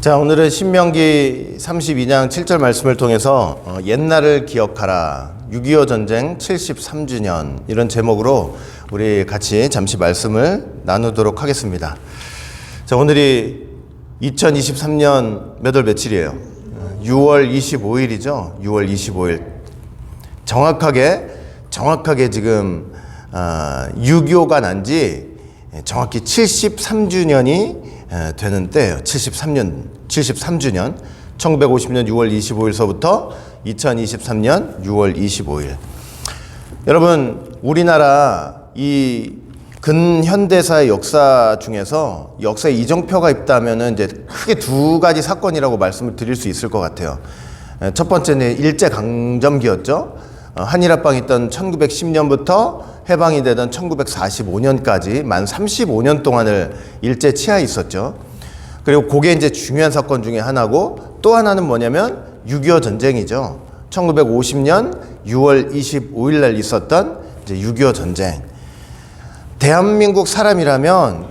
자, 오늘은 신명기 32장 7절 말씀을 통해서 옛날을 기억하라 6.25 전쟁 73주년 이런 제목으로 우리 같이 잠시 말씀을 나누도록 하겠습니다. 자, 오늘이 2023년 몇 월 며칠이에요? 6월 25일이죠. 6월 25일. 정확하게 지금 6.25가 난 지 정확히 73주년이 되는 때예요. 73주년 1950년 6월 25일서부터 2023년 6월 25일. 여러분, 우리나라 이 근현대사의 역사 중에서 역사에 이정표가 있다면은 이제 크게 두 가지 사건이라고 말씀을 드릴 수 있을 것 같아요. 첫 번째는 일제강점기였죠. 한일합방이 있던 1910년부터 해방이 되던 1945년까지 만 35년 동안을 일제 치하에 있었죠. 그리고 그게 이제 중요한 사건 중에 하나고, 또 하나는 뭐냐면 6.25 전쟁이죠. 1950년 6월 25일 날 있었던 이제 6.25 전쟁. 대한민국 사람이라면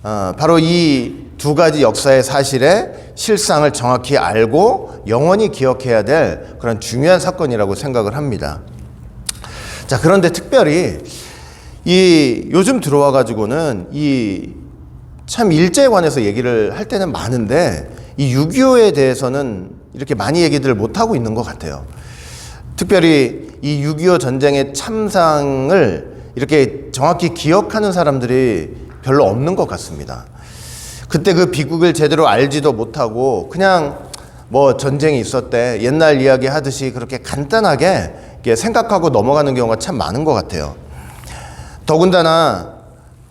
바로 이 두 가지 역사의 사실의 실상을 정확히 알고 영원히 기억해야 될 그런 중요한 사건이라고 생각을 합니다. 자, 그런데 특별히 이 요즘 들어와 가지고는 이 참 일제에 관해서 얘기를 할 때는 많은데 이 6.25에 대해서는 이렇게 많이 얘기들을 못 하고 있는 것 같아요. 특별히 이 6.25 전쟁의 참상을 이렇게 정확히 기억하는 사람들이 별로 없는 것 같습니다. 그때 그 비극을 제대로 알지도 못하고 그냥 뭐 전쟁이 있었대, 옛날 이야기 하듯이 그렇게 간단하게 생각하고 넘어가는 경우가 참 많은 것 같아요. 더군다나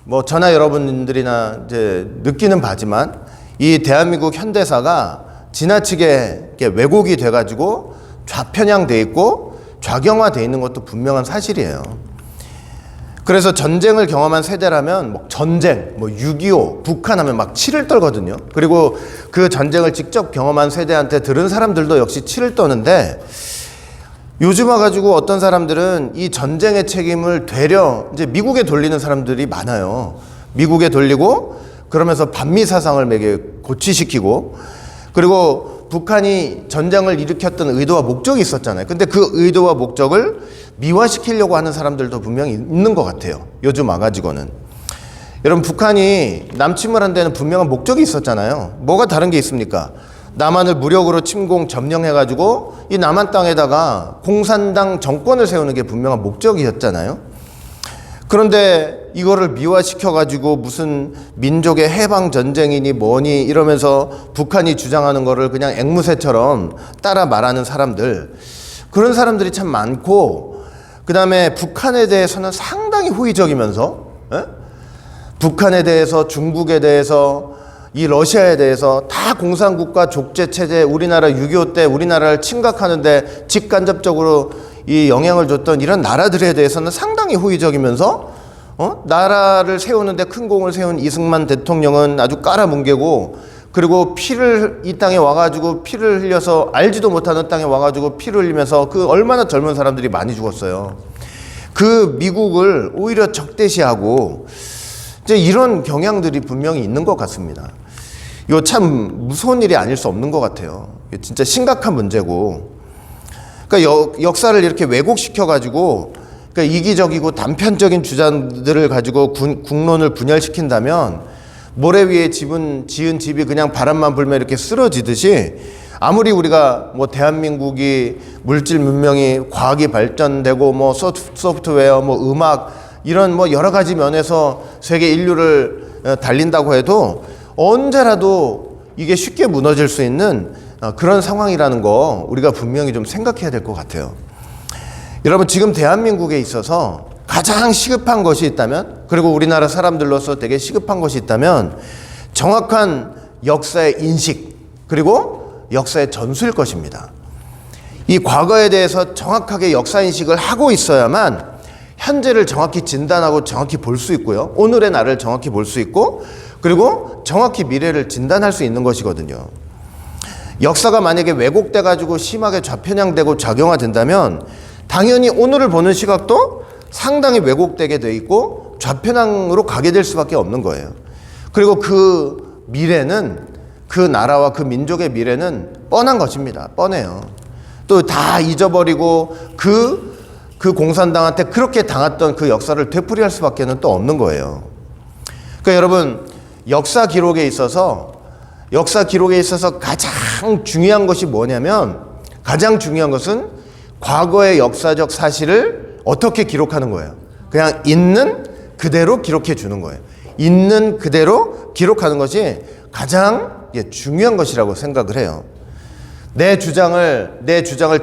뭐 저나 여러분들이나 이제 느끼는 바지만 이 대한민국 현대사가 지나치게 왜곡이 돼가지고 좌편향돼 있고 좌경화돼 있는 것도 분명한 사실이에요. 그래서 전쟁을 경험한 세대라면 뭐 전쟁, 뭐 6.25, 북한하면 막 치를 떨거든요. 그리고 그 전쟁을 직접 경험한 세대한테 들은 사람들도 역시 치를 떠는데, 요즘 와가지고 어떤 사람들은 이 전쟁의 책임을 되려 이제 미국에 돌리는 사람들이 많아요. 미국에 돌리고 그러면서 반미 사상을 매게 고취시키고, 그리고 북한이 전쟁을 일으켰던 의도와 목적이 있었잖아요. 근데 그 의도와 목적을 미화시키려고 하는 사람들도 분명히 있는 것 같아요. 요즘 와가지고는. 여러분, 북한이 남침을 한 데는 분명한 목적이 있었잖아요. 뭐가 다른 게 있습니까? 남한을 무력으로 침공 점령해가지고 이 남한 땅에다가 공산당 정권을 세우는 게 분명한 목적이었잖아요. 그런데 이거를 미화시켜가지고 무슨 민족의 해방전쟁이니 뭐니 이러면서 북한이 주장하는 거를 그냥 앵무새처럼 따라 말하는 사람들, 그런 사람들이 참 많고, 그 다음에 북한에 대해서는 상당히 호의적이면서 북한에 대해서, 중국에 대해서, 이 러시아에 대해서 다 공산국가 족제체제, 우리나라 6.25 때 우리나라를 침각하는데 직간접적으로 이 영향을 줬던 이런 나라들에 대해서는 상당히 호의적이면서 나라를 세우는데 큰 공을 세운 이승만 대통령은 아주 깔아뭉개고, 그리고 피를 이 땅에 와가지고 피를 흘려서, 알지도 못하는 땅에 와가지고 피를 흘리면서 그 얼마나 젊은 사람들이 많이 죽었어요. 그 미국을 오히려 적대시하고 이제 이런 경향들이 분명히 있는 것 같습니다. 이거 참 무서운 일이 아닐 수 없는 것 같아요. 진짜 심각한 문제고. 그러니까 역사를 이렇게 왜곡시켜가지고, 그러니까 이기적이고 단편적인 주장들을 가지고 국론을 분열시킨다면 모래 위에 지은 집이 그냥 바람만 불면 이렇게 쓰러지듯이, 아무리 우리가 뭐 대한민국이 물질 문명이 과학이 발전되고 뭐 소프트웨어, 뭐 음악 이런 뭐 여러 가지 면에서 세계 인류를 달린다고 해도 언제라도 이게 쉽게 무너질 수 있는 그런 상황이라는 거 우리가 분명히 좀 생각해야 될 것 같아요. 여러분, 지금 대한민국에 있어서 가장 시급한 것이 있다면, 그리고 우리나라 사람들로서 되게 시급한 것이 있다면 정확한 역사의 인식, 그리고 역사의 전수일 것입니다. 이 과거에 대해서 정확하게 역사 인식을 하고 있어야만 현재를 정확히 진단하고 정확히 볼 수 있고요. 오늘의 나를 정확히 볼 수 있고, 그리고 정확히 미래를 진단할 수 있는 것이거든요. 역사가 만약에 왜곡돼 가지고 심하게 좌편향되고 작용화된다면 당연히 오늘을 보는 시각도 상당히 왜곡되게 돼 있고 좌편향으로 가게 될 수밖에 없는 거예요. 그리고 그 미래는, 그 나라와 그 민족의 미래는 뻔한 것입니다. 뻔해요. 또 다 잊어버리고 그 공산당한테 그렇게 당했던 그 역사를 되풀이할 수밖에 또 없는 거예요. 그러니까 여러분, 역사 기록에 있어서 가장 중요한 것이 뭐냐면, 가장 중요한 것은 과거의 역사적 사실을 어떻게 기록하는 거예요. 그냥 있는 그대로 기록해 주는 거예요. 있는 그대로 기록하는 것이 가장 중요한 것이라고 생각을 해요. 내 주장을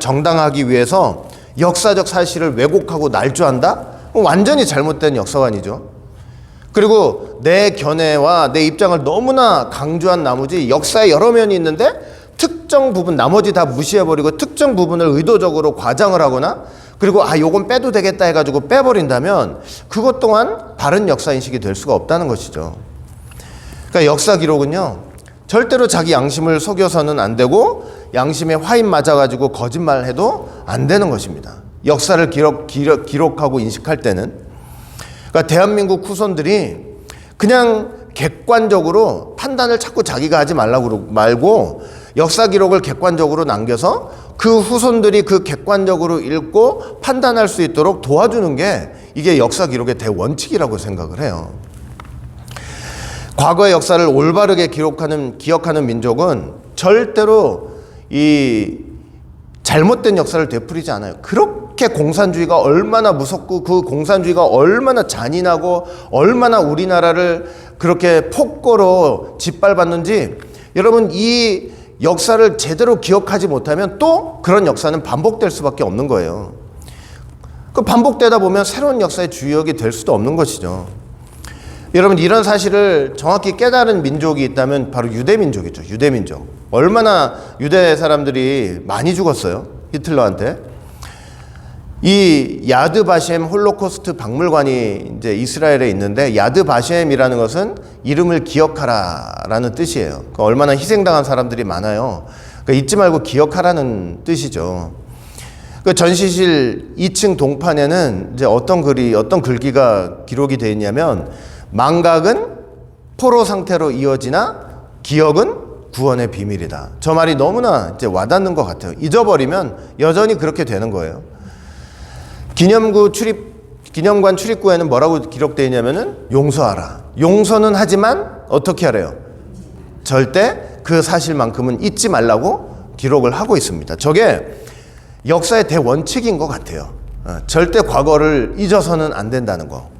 정당하기 위해서 역사적 사실을 왜곡하고 날조한다? 완전히 잘못된 역사관이죠. 그리고 내 견해와 내 입장을 너무나 강조한 나머지 역사의 여러 면이 있는데 특정 부분, 나머지 다 무시해버리고 특정 부분을 의도적으로 과장을 하거나, 그리고 요건 빼도 되겠다 해가지고 빼버린다면 그것 또한 바른 역사인식이 될 수가 없다는 것이죠. 그러니까 역사 기록은요, 절대로 자기 양심을 속여서는 안 되고 양심에 화인 맞아가지고 거짓말해도 안 되는 것입니다. 역사를 기록하고 인식할 때는. 그러니까 대한민국 후손들이 그냥 객관적으로 판단을 자꾸 자기가 하지 말고 역사 기록을 객관적으로 남겨서 그 후손들이 그 객관적으로 읽고 판단할 수 있도록 도와주는 게 이게 역사 기록의 대원칙이라고 생각을 해요. 과거의 역사를 올바르게 기억하는 민족은 절대로 이 잘못된 역사를 되풀이지 않아요. 그렇게 공산주의가 얼마나 무섭고 그 공산주의가 얼마나 잔인하고 얼마나 우리나라를 그렇게 폭거로 짓밟았는지, 여러분 이 역사를 제대로 기억하지 못하면 또 그런 역사는 반복될 수밖에 없는 거예요. 그 반복되다 보면 새로운 역사의 주역이 될 수도 없는 것이죠. 여러분, 이런 사실을 정확히 깨달은 민족이 있다면 바로 유대민족이죠. 유대민족. 얼마나 유대 사람들이 많이 죽었어요, 히틀러한테. 이 야드 바셈 홀로코스트 박물관이 이제 이스라엘에 있는데, 야드 바셈이라는 것은 이름을 기억하라라는 뜻이에요. 그러니까 얼마나 희생당한 사람들이 많아요. 그러니까 잊지 말고 기억하라는 뜻이죠. 그 전시실 2층 동판에는 이제 어떤 글귀가 기록이 되어 있냐면, 망각은 포로 상태로 이어지나 기억은 구원의 비밀이다. 저 말이 너무나 이제 와닿는 것 같아요. 잊어버리면 여전히 그렇게 되는 거예요. 기념관 출입구에는 뭐라고 기록되어 있냐면은 용서하라. 용서는 하지만 어떻게 하래요? 절대 그 사실만큼은 잊지 말라고 기록을 하고 있습니다. 저게 역사의 대원칙인 것 같아요. 절대 과거를 잊어서는 안 된다는 거.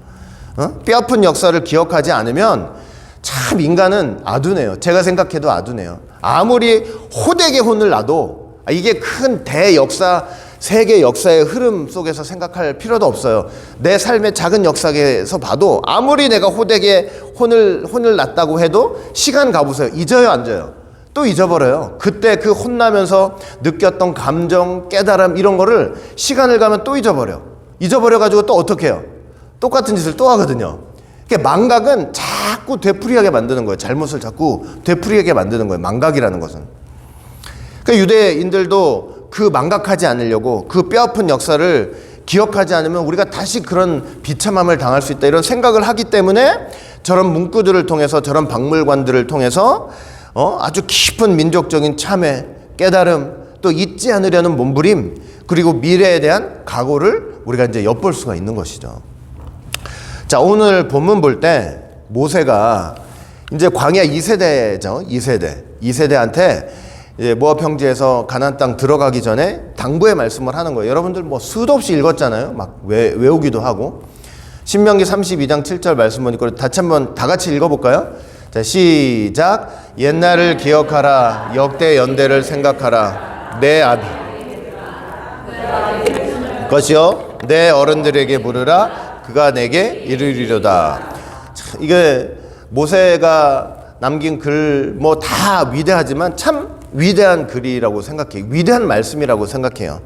뼈아픈 역사를 기억하지 않으면 참 인간은 아둔해요. 제가 생각해도 아둔해요. 아무리 호되게 혼을 나도 이게 큰 대역사, 세계 역사의 흐름 속에서 생각할 필요도 없어요. 내 삶의 작은 역사에서 봐도 아무리 내가 호되게 혼을 났다고 해도 시간 가보세요. 잊어요, 안 잊어요? 또 잊어버려요. 그때 그 혼나면서 느꼈던 감정, 깨달음 이런 거를 시간을 가면 또 잊어버려가지고 또 어떻게 해요? 똑같은 짓을 또 하거든요. 그러니까 망각은 자꾸 되풀이하게 만드는 거예요. 잘못을 자꾸 되풀이하게 만드는 거예요. 망각이라는 것은. 그러니까 유대인들도 그 망각하지 않으려고, 그 뼈아픈 역사를 기억하지 않으면 우리가 다시 그런 비참함을 당할 수 있다, 이런 생각을 하기 때문에 저런 문구들을 통해서, 저런 박물관들을 통해서 아주 깊은 민족적인 참회, 깨달음, 또 잊지 않으려는 몸부림, 그리고 미래에 대한 각오를 우리가 이제 엿볼 수가 있는 것이죠. 자, 오늘 본문 볼 때 모세가 이제 광야 2세대죠. 2세대한테 이제 모압 평지에서 가나안 땅 들어가기 전에 당부의 말씀을 하는 거예요. 여러분들 뭐 수도 없이 읽었잖아요. 막 외우기도 하고. 신명기 32장 7절 말씀 보니까 다시 한번 다 같이 읽어볼까요? 자, 시작. 옛날을 기억하라. 역대 연대를 생각하라. 내 아비 것이요 내 어른들에게 물으라. 그가 내게 이르리로다. 이게 모세가 남긴 글 뭐 다 위대하지만 참 위대한 글이라고 생각해요. 위대한 말씀이라고 생각해요.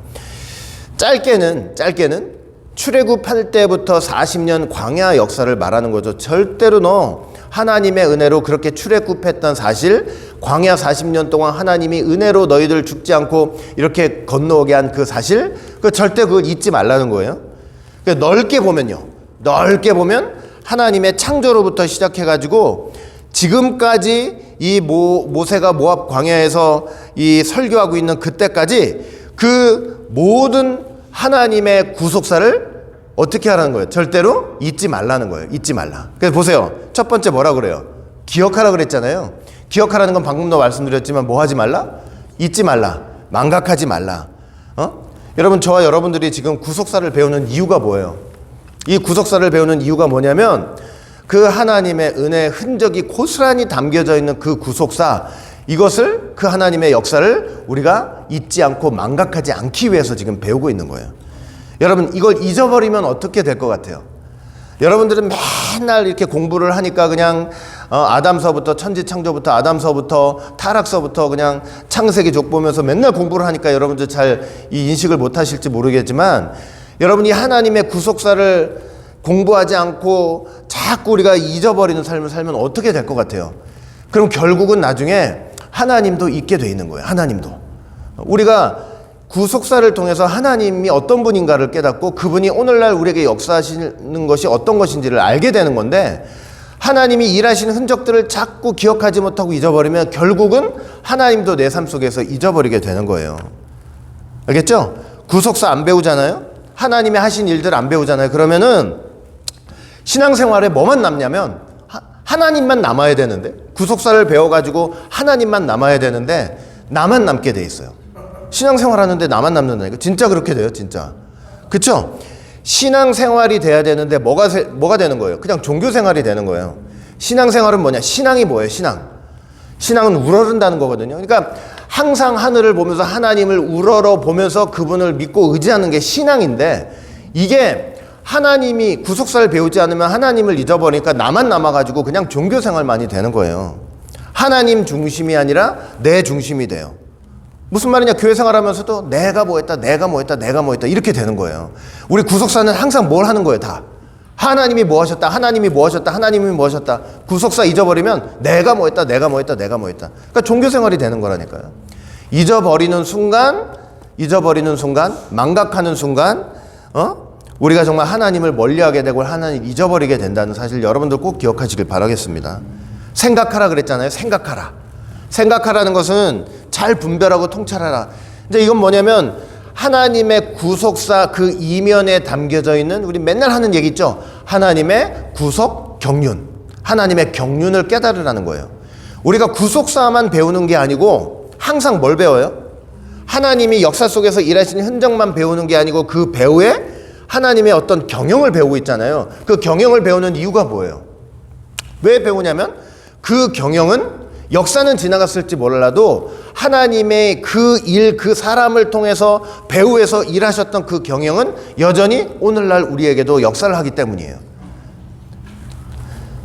짧게는 출애굽할 때부터 40년 광야 역사를 말하는 거죠. 절대로 하나님의 은혜로 그렇게 출애굽했던 사실, 광야 40년 동안 하나님이 은혜로 너희들 죽지 않고 이렇게 건너오게 한 그 사실, 그 절대 그걸 잊지 말라는 거예요. 넓게 보면 하나님의 창조로부터 시작해가지고 지금까지 이 모세가 모압 광야에서 이 설교하고 있는 그때까지 그 모든 하나님의 구속사를 어떻게 하라는 거예요? 절대로 잊지 말라는 거예요. 잊지 말라. 그래서 보세요. 첫 번째 뭐라 그래요? 기억하라 그랬잖아요. 기억하라는 건 방금도 말씀드렸지만 뭐 하지 말라? 잊지 말라. 망각하지 말라. 여러분, 저와 여러분들이 지금 구속사를 배우는 이유가 뭐예요? 이 구속사를 배우는 이유가 뭐냐면 그 하나님의 은혜의 흔적이 고스란히 담겨져 있는 그 구속사, 이것을, 그 하나님의 역사를 우리가 잊지 않고 망각하지 않기 위해서 지금 배우고 있는 거예요. 여러분, 이걸 잊어버리면 어떻게 될 것 같아요? 여러분들은 맨날 이렇게 공부를 하니까 그냥 아담서부터, 천지창조부터, 아담서부터, 타락서부터 그냥 창세기 족 보면서 맨날 공부를 하니까 여러분들 잘 이 인식을 못 하실지 모르겠지만, 여러분이 하나님의 구속사를 공부하지 않고 자꾸 우리가 잊어버리는 삶을 살면 어떻게 될 것 같아요? 그럼 결국은 나중에 하나님도 잊게 돼 있는 거예요. 하나님도. 우리가 구속사를 통해서 하나님이 어떤 분인가를 깨닫고 그분이 오늘날 우리에게 역사하시는 것이 어떤 것인지를 알게 되는 건데, 하나님이 일하시는 흔적들을 자꾸 기억하지 못하고 잊어버리면 결국은 하나님도 내 삶 속에서 잊어버리게 되는 거예요. 알겠죠? 구속사 안 배우잖아요? 하나님이 하신 일들 안 배우잖아요. 그러면은 신앙생활에 뭐만 남냐면 하나님만 남아야 되는데, 구속사를 배워가지고 하나님만 남아야 되는데 나만 남게 돼 있어요. 신앙생활 하는데 나만 남는다니까. 진짜 그렇게 돼요, 진짜. 그쵸? 신앙생활이 돼야 되는데 뭐가 되는 거예요? 그냥 종교생활이 되는 거예요. 신앙생활은 뭐냐? 신앙이 뭐예요? 신앙은 우러른다는 거거든요. 그러니까 항상 하늘을 보면서 하나님을 우러러 보면서 그분을 믿고 의지하는 게 신앙인데, 이게 하나님이 구속사를 배우지 않으면 하나님을 잊어버리니까 나만 남아가지고 그냥 종교생활만이 되는 거예요. 하나님 중심이 아니라 내 중심이 돼요. 무슨 말이냐? 교회 생활하면서도 내가 뭐 했다 이렇게 되는 거예요. 우리 구속사는 항상 뭘 하는 거예요? 다 하나님이 뭐 하셨다, 하나님이 뭐 하셨다, 하나님이 뭐 하셨다. 구속사 잊어버리면 내가 뭐 했다. 그러니까 종교생활이 되는 거라니까요. 잊어버리는 순간, 망각하는 순간, 우리가 정말 하나님을 멀리하게 되고 하나님 잊어버리게 된다는 사실 여러분들 꼭 기억하시길 바라겠습니다. 생각하라 그랬잖아요. 생각하라는 것은 잘 분별하고 통찰하라. 이제 이건 뭐냐면 하나님의 구속사 그 이면에 담겨져 있는, 우리 맨날 하는 얘기 있죠. 하나님의 구속 경륜, 하나님의 경륜을 깨달으라는 거예요. 우리가 구속사만 배우는 게 아니고 항상 뭘 배워요? 하나님이 역사 속에서 일하시는 흔적만 배우는 게 아니고 그 배후에 하나님의 어떤 경영을 배우고 있잖아요. 그 경영을 배우는 이유가 뭐예요? 왜 배우냐면 그 경영은 역사는 지나갔을지 몰라도 하나님의 그 일, 그 사람을 통해서 배후에서 일하셨던 그 경영은 여전히 오늘날 우리에게도 역사를 하기 때문이에요.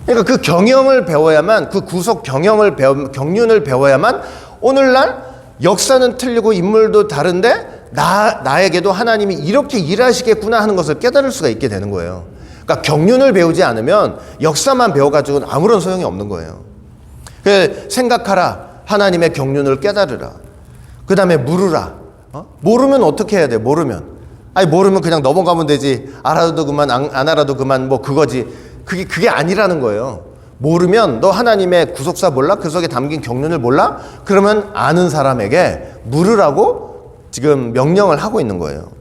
그러니까 그 경영을 배워야만, 그 구속 경륜을 배워야만 오늘날 역사는 틀리고 인물도 다른데 나에게도 하나님이 이렇게 일하시겠구나 하는 것을 깨달을 수가 있게 되는 거예요. 그러니까 경륜을 배우지 않으면 역사만 배워가지고는 아무런 소용이 없는 거예요. 생각하라, 하나님의 경륜을 깨달으라. 그 다음에 물으라. 모르면 어떻게 해야 돼? 모르면 그냥 넘어가면 되지. 알아도 그만, 안 알아도 그만, 뭐 그거지. 그게 아니라는 거예요. 모르면 너 하나님의 구속사 몰라? 그 속에 담긴 경륜을 몰라? 그러면 아는 사람에게 물으라고 지금 명령을 하고 있는 거예요.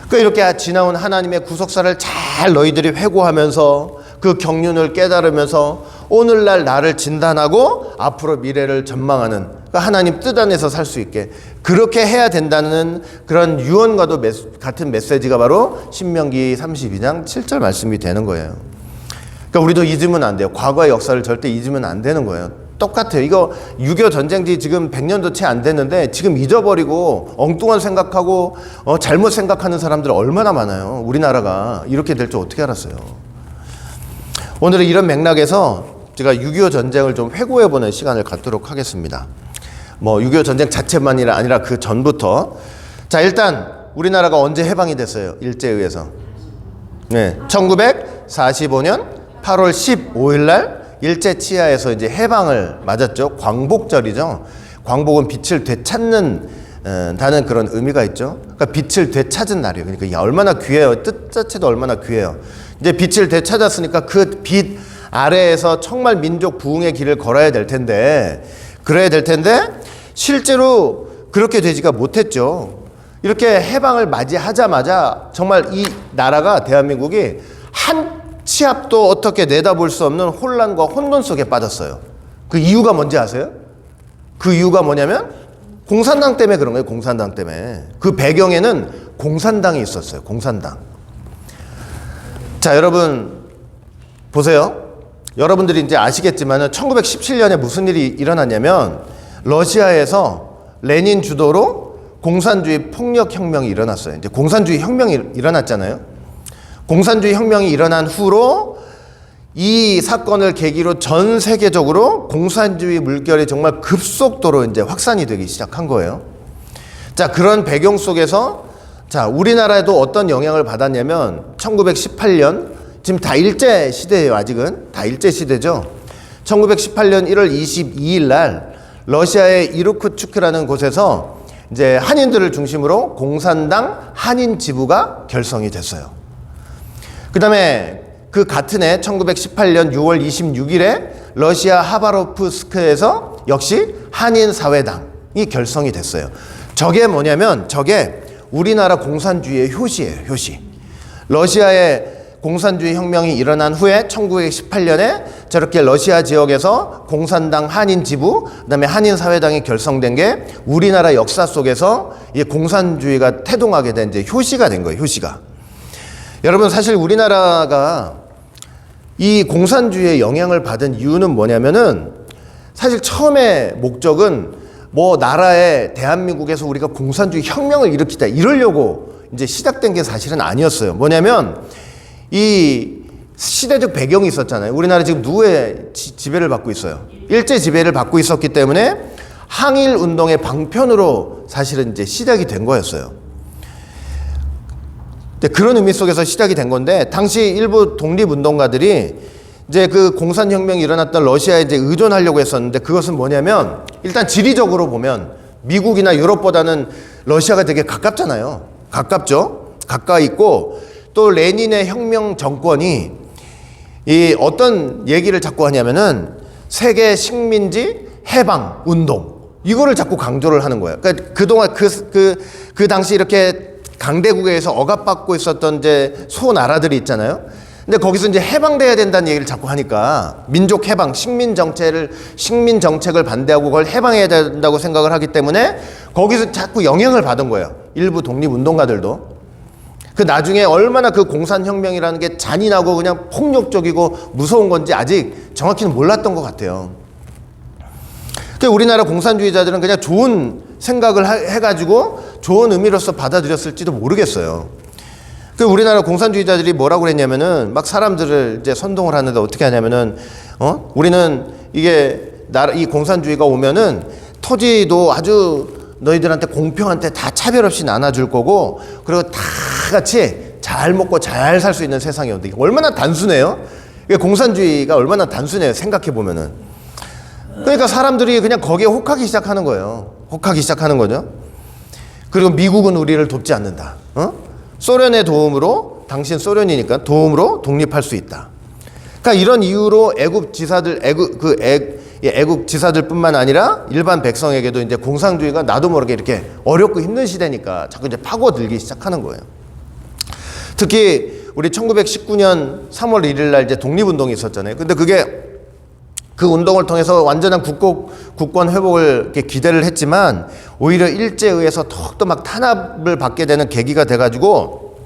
그러니까 이렇게 지나온 하나님의 구속사를 잘 너희들이 회고하면서 그 경륜을 깨달으면서 오늘날 나를 진단하고 앞으로 미래를 전망하는, 그러니까 하나님 뜻 안에서 살 수 있게 그렇게 해야 된다는 그런 유언과도 같은 메시지가 바로 신명기 32장 7절 말씀이 되는 거예요. 그러니까 우리도 잊으면 안 돼요. 과거의 역사를 절대 잊으면 안 되는 거예요. 똑같아요. 이거 6.25 전쟁지 지금 100년도 채 안 됐는데 지금 잊어버리고 엉뚱한 생각하고 잘못 생각하는 사람들 얼마나 많아요. 우리나라가 이렇게 될 줄 어떻게 알았어요. 오늘은 이런 맥락에서 제가 6.25 전쟁을 좀 회고해보는 시간을 갖도록 하겠습니다. 6.25 전쟁 자체만이 아니라 그 전부터. 자, 일단 우리나라가 언제 해방이 됐어요? 일제에 의해서. 네, 1945년 8월 15일 날 일제 치하에서 이제 해방을 맞았죠. 광복절이죠. 광복은 빛을 되찾는 다는 그런 의미가 있죠. 그러니까 빛을 되찾은 날이에요. 그러니까 얼마나 귀해요. 뜻 자체도 얼마나 귀해요. 이제 빛을 되찾았으니까 그 빛 아래에서 정말 민족 부흥의 길을 걸어야 될 텐데, 그래야 될 텐데 실제로 그렇게 되지가 못했죠. 이렇게 해방을 맞이하자마자 정말 이 나라가, 대한민국이 한 치 앞도 어떻게 내다볼 수 없는 혼란과 혼돈 속에 빠졌어요. 그 이유가 뭔지 아세요? 그 이유가 뭐냐면 공산당 때문에 그런 거예요. 공산당 때문에. 그 배경에는 공산당이 있었어요. 공산당. 자, 여러분 보세요. 여러분들이 이제 아시겠지만 1917년에 무슨 일이 일어났냐면 러시아에서 레닌 주도로 공산주의 폭력혁명이 일어났어요. 이제 공산주의 혁명이 일어났잖아요. 공산주의 혁명이 일어난 후로 이 사건을 계기로 전 세계적으로 공산주의 물결이 정말 급속도로 이제 확산이 되기 시작한 거예요. 자, 그런 배경 속에서 자, 우리나라에도 어떤 영향을 받았냐면 1918년, 지금 다 일제 시대예요. 아직은 다 일제 시대죠. 1918년 1월 22일 날 러시아의 이르쿠츠크라는 곳에서 이제 한인들을 중심으로 공산당 한인 지부가 결성이 됐어요. 그 다음에 그 같은 해 1918년 6월 26일에 러시아 하바롭스크에서 역시 한인사회당이 결성이 됐어요. 저게 뭐냐면 저게 우리나라 공산주의의 효시예요. 효시. 러시아의 공산주의 혁명이 일어난 후에 1918년에 저렇게 러시아 지역에서 공산당 한인 지부, 그다음에 한인사회당이 결성된 게 우리나라 역사 속에서 이 공산주의가 태동하게 된 이제 효시가 된 거예요. 효시가. 여러분, 사실 우리나라가 이 공산주의의 영향을 받은 이유는 뭐냐면은 사실 처음에 목적은 뭐 나라에 대한민국에서 우리가 공산주의 혁명을 일으키다 이러려고 이제 시작된 게 사실은 아니었어요. 뭐냐면 이 시대적 배경이 있었잖아요. 우리나라 지금 누구의 지배를 받고 있어요? 일제 지배를 받고 있었기 때문에 항일 운동의 방편으로 사실은 이제 시작이 된 거였어요. 그런 의미 속에서 시작이 된 건데, 당시 일부 독립운동가들이 이제 그 공산혁명이 일어났던 러시아에 이제 의존하려고 했었는데, 그것은 뭐냐면 일단 지리적으로 보면 미국이나 유럽보다는 러시아가 되게 가깝잖아요. 가깝죠. 가까이 있고, 또 레닌의 혁명 정권이 이 어떤 얘기를 자꾸 하냐면은 세계 식민지 해방 운동, 이거를 자꾸 강조를 하는 거예요. 그러니까 그동안 그 당시 이렇게 강대국에 의해서 억압받고 있었던 이제 소나라들이 있잖아요. 근데 거기서 이제 해방돼야 된다는 얘기를 자꾸 하니까 민족 해방, 식민 정책을 반대하고 그걸 해방해야 된다고 생각을 하기 때문에 거기서 자꾸 영향을 받은 거예요. 일부 독립운동가들도. 그 나중에 얼마나 그 공산혁명이라는 게 잔인하고 그냥 폭력적이고 무서운 건지 아직 정확히는 몰랐던 것 같아요. 우리나라 공산주의자들은 그냥 좋은 생각을 해가지고 좋은 의미로서 받아들였을지도 모르겠어요. 우리나라 공산주의자들이 뭐라고 그랬냐면은 막 사람들을 이제 선동을 하는데 어떻게 하냐면은 우리는 이 공산주의가 오면은 토지도 아주 너희들한테 공평한테 다 차별 없이 나눠줄 거고, 그리고 다 같이 잘 먹고 잘 살 수 있는 세상이 온다. 얼마나 단순해요? 공산주의가 얼마나 단순해요. 생각해 보면은. 그러니까 사람들이 그냥 거기에 혹하기 시작하는 거예요. 혹하기 시작하는 거죠. 그리고 미국은 우리를 돕지 않는다. 소련의 도움으로, 당신 소련이니까 도움으로 독립할 수 있다. 그러니까 이런 이유로 애국 지사들뿐만 아니라 일반 백성에게도 이제 공산주의가 나도 모르게 이렇게 어렵고 힘든 시대니까 자꾸 이제 파고들기 시작하는 거예요. 특히 우리 1919년 3월 1일 날 이제 독립운동이 있었잖아요. 근데 그 운동을 통해서 완전한 국권 회복을 이렇게 기대를 했지만 오히려 일제에 의해서 더욱더 막 탄압을 받게 되는 계기가 돼가지고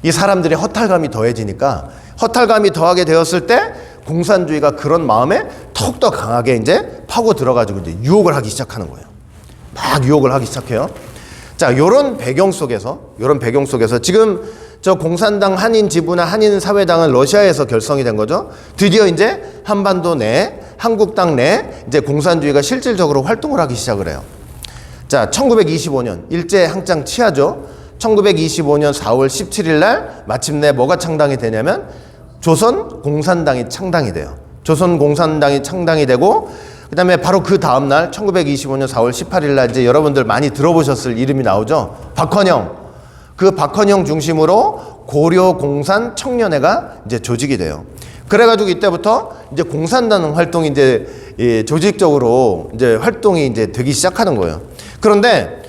이 사람들의 허탈감이 더해지니까, 허탈감이 더하게 되었을 때 공산주의가 그런 마음에 더욱더 강하게 이제 파고 들어가지고 이제 유혹을 하기 시작하는 거예요. 막 유혹을 하기 시작해요. 자, 요런 배경 속에서 지금 저 공산당 한인 지부나 한인 사회당은 러시아에서 결성이 된 거죠. 드디어 이제 한반도 내, 한국 땅 내 이제 공산주의가 실질적으로 활동을 하기 시작을 해요. 자, 1925년 일제 한창 치하죠. 1925년 4월 17일 날 마침내 뭐가 창당이 되냐면 조선 공산당이 창당이 돼요. 조선 공산당이 창당이 되고, 그다음에 바로 그 다음 날 1925년 4월 18일 날 이제 여러분들 많이 들어보셨을 이름이 나오죠. 박헌영. 그 박헌영 중심으로 고려공산 청년회가 이제 조직이 돼요. 그래가지고 이때부터 이제 공산당 활동이 이제 조직적으로 이제 활동이 이제 되기 시작하는 거예요. 그런데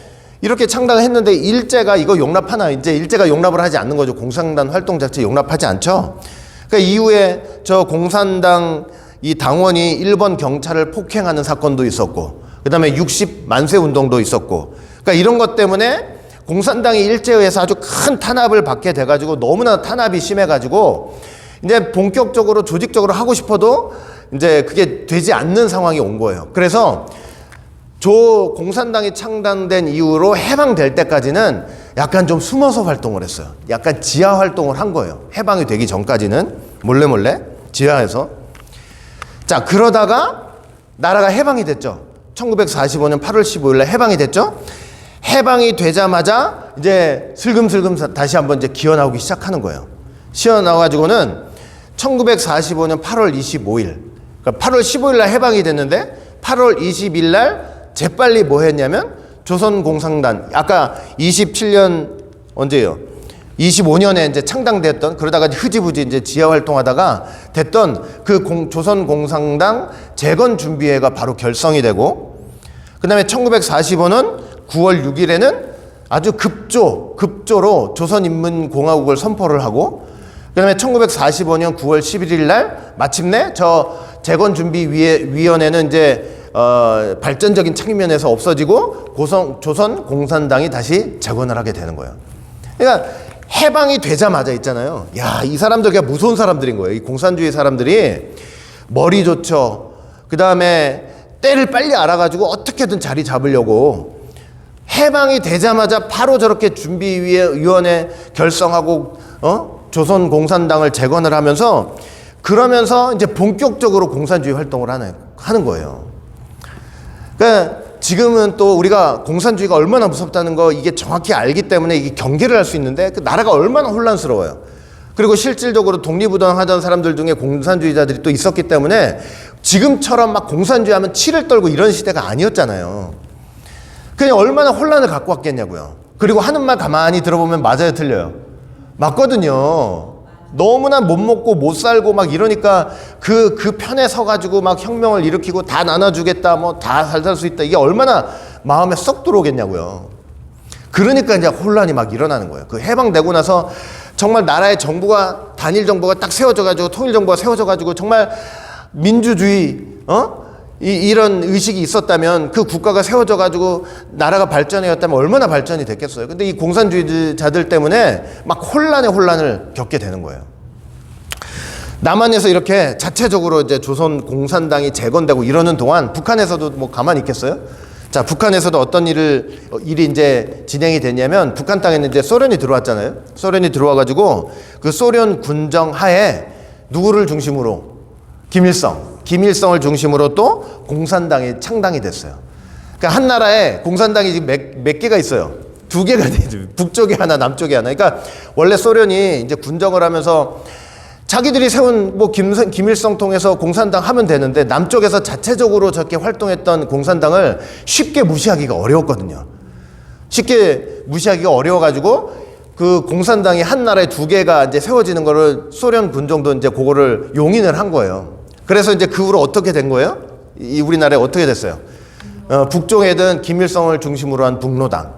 이렇게 창당을 했는데 일제가 이거 용납하나? 이제 일제가 용납을 하지 않는 거죠. 공산당 활동 자체 용납하지 않죠. 그러니까 이후에 저 공산당 이 당원이 일본 경찰을 폭행하는 사건도 있었고, 그 다음에 60만세 운동도 있었고, 그러니까 이런 것 때문에 공산당이 일제에 의해서 아주 큰 탄압을 받게 돼가지고 너무나 탄압이 심해가지고 이제 본격적으로 조직적으로 하고 싶어도 이제 그게 되지 않는 상황이 온 거예요. 그래서 공산당이 창당된 이후로 해방될 때까지는 약간 좀 숨어서 활동을 했어요. 약간 지하 활동을 한 거예요. 해방이 되기 전까지는 몰래 지하에서. 자, 그러다가 나라가 해방이 됐죠. 1945년 8월 15일에 해방이 됐죠. 해방이 되자마자 이제 슬금슬금 다시 한번 이제 기어 나오기 시작하는 거예요. 기어 나와가지고는 1945년 8월 25일, 그러니까 8월 15일 날 해방이 됐는데 8월 20일 날 재빨리 뭐 했냐면 조선공산당, 아까 27년 언제예요? 25년에 이제 창당됐던, 그러다가 흐지부지 이제 지하 활동하다가 됐던 그 조선공산당 재건 준비회가 바로 결성이 되고, 그 다음에 1945년 9월 6일에는 아주 급조로 조선인민공화국을 선포를 하고, 그 다음에 1945년 9월 11일 날 마침내 저 재건준비위원회는 이제 발전적인 측면에서 없어지고 조선공산당이 다시 재건을 하게 되는 거예요. 그러니까 해방이 되자마자 있잖아요. 야, 이 사람들 그냥 무서운 사람들인 거예요. 이 공산주의 사람들이 머리 좋죠. 그 다음에 때를 빨리 알아가지고 어떻게든 자리 잡으려고 해방이 되자마자 바로 저렇게 준비위원회 결성하고 조선공산당을 재건을 하면서, 그러면서 이제 본격적으로 공산주의 활동을 하는 거예요. 그러니까 지금은 또 우리가 공산주의가 얼마나 무섭다는 거 이게 정확히 알기 때문에 이게 경계를 할 수 있는데 그 나라가 얼마나 혼란스러워요. 그리고 실질적으로 독립운동하던 사람들 중에 공산주의자들이 또 있었기 때문에 지금처럼 막 공산주의 하면 치를 떨고 이런 시대가 아니었잖아요. 그냥 얼마나 혼란을 갖고 왔겠냐고요. 그리고 하는 말 가만히 들어보면 맞아요, 틀려요? 맞거든요. 너무나 못 먹고 못 살고 막 이러니까 그 편에 서가지고 막 혁명을 일으키고 다 나눠주겠다, 뭐 다 잘 살 수 있다, 이게 얼마나 마음에 쏙 들어오겠냐고요. 그러니까 이제 혼란이 막 일어나는 거예요. 그 해방되고 나서 정말 나라의 정부가, 단일 정부가 딱 세워져가지고, 통일 정부가 세워져가지고 정말 민주주의 이런 의식이 있었다면, 그 국가가 세워져가지고 나라가 발전해왔다면 얼마나 발전이 됐겠어요. 근데 이 공산주의자들 때문에 막 혼란을 겪게 되는 거예요. 남한에서 이렇게 자체적으로 이제 조선 공산당이 재건되고 이러는 동안 북한에서도 뭐 가만히 있겠어요? 자, 북한에서도 어떤 일이 이제 진행이 됐냐면, 북한 땅에는 이제 소련이 들어왔잖아요. 소련이 들어와가지고 그 소련 군정 하에 누구를 중심으로? 김일성을 중심으로 또 공산당이 창당이 됐어요. 그러니까 한 나라에 공산당이 지금 몇 개가 있어요? 2개가 되죠. 북쪽에 하나, 남쪽에 하나. 그러니까 원래 소련이 이제 군정을 하면서 자기들이 세운 뭐 김일성 통해서 공산당 하면 되는데, 남쪽에서 자체적으로 저렇게 활동했던 공산당을 쉽게 무시하기가 어려웠거든요. 쉽게 무시하기가 어려워가지고 그 공산당이 한 나라에 2개가 이제 세워지는 거를 소련 군정도 이제 그거를 용인을 한 거예요. 그래서 이제 그 후로 어떻게 된 거예요? 우리나라에 어떻게 됐어요? 북쪽에는 김일성을 중심으로 한 북노당,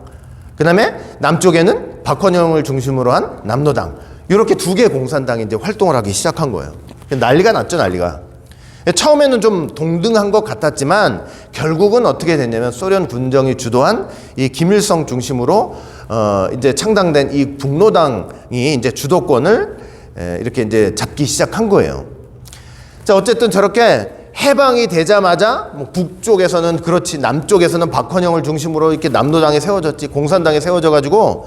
그 다음에 남쪽에는 박헌영을 중심으로 한 남노당, 이렇게 2개의 공산당이 이제 활동을 하기 시작한 거예요. 난리가 났죠, 난리가. 처음에는 좀 동등한 것 같았지만 결국은 어떻게 됐냐면, 소련 군정이 주도한 이 김일성 중심으로 이제 창당된 이 북노당이 이제 주도권을 이렇게 이제 잡기 시작한 거예요. 자, 어쨌든 저렇게 해방이 되자마자 뭐 북쪽에서는 그렇지, 남쪽에서는 박헌영을 중심으로 이렇게 남노당이 세워졌지, 공산당이 세워져가지고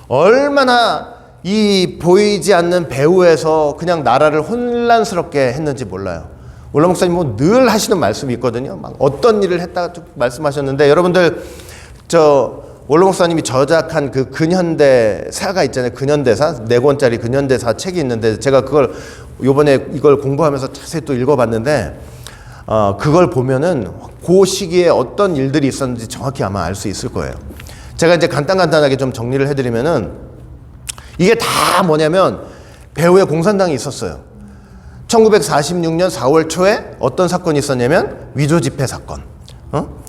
얼마나 이 보이지 않는 배후에서 그냥 나라를 혼란스럽게 했는지 몰라요. 올라 목사님 뭐 늘 하시는 말씀이 있거든요. 막 어떤 일을 했다가 쭉 말씀하셨는데, 여러분들 올라 목사님이 저작한 그 근현대사가 있잖아요. 근현대사 4권짜리 근현대사 책이 있는데, 제가 그걸 요번에 이걸 공부하면서 자세히 또 읽어봤는데, 그걸 보면은 그 시기에 어떤 일들이 있었는지 정확히 아마 알 수 있을 거예요. 제가 이제 간단하게 좀 정리를 해드리면은, 이게 다 뭐냐면 배후에 공산당이 있었어요. 1946년 4월 초에 어떤 사건이 있었냐면 위조 지폐 사건.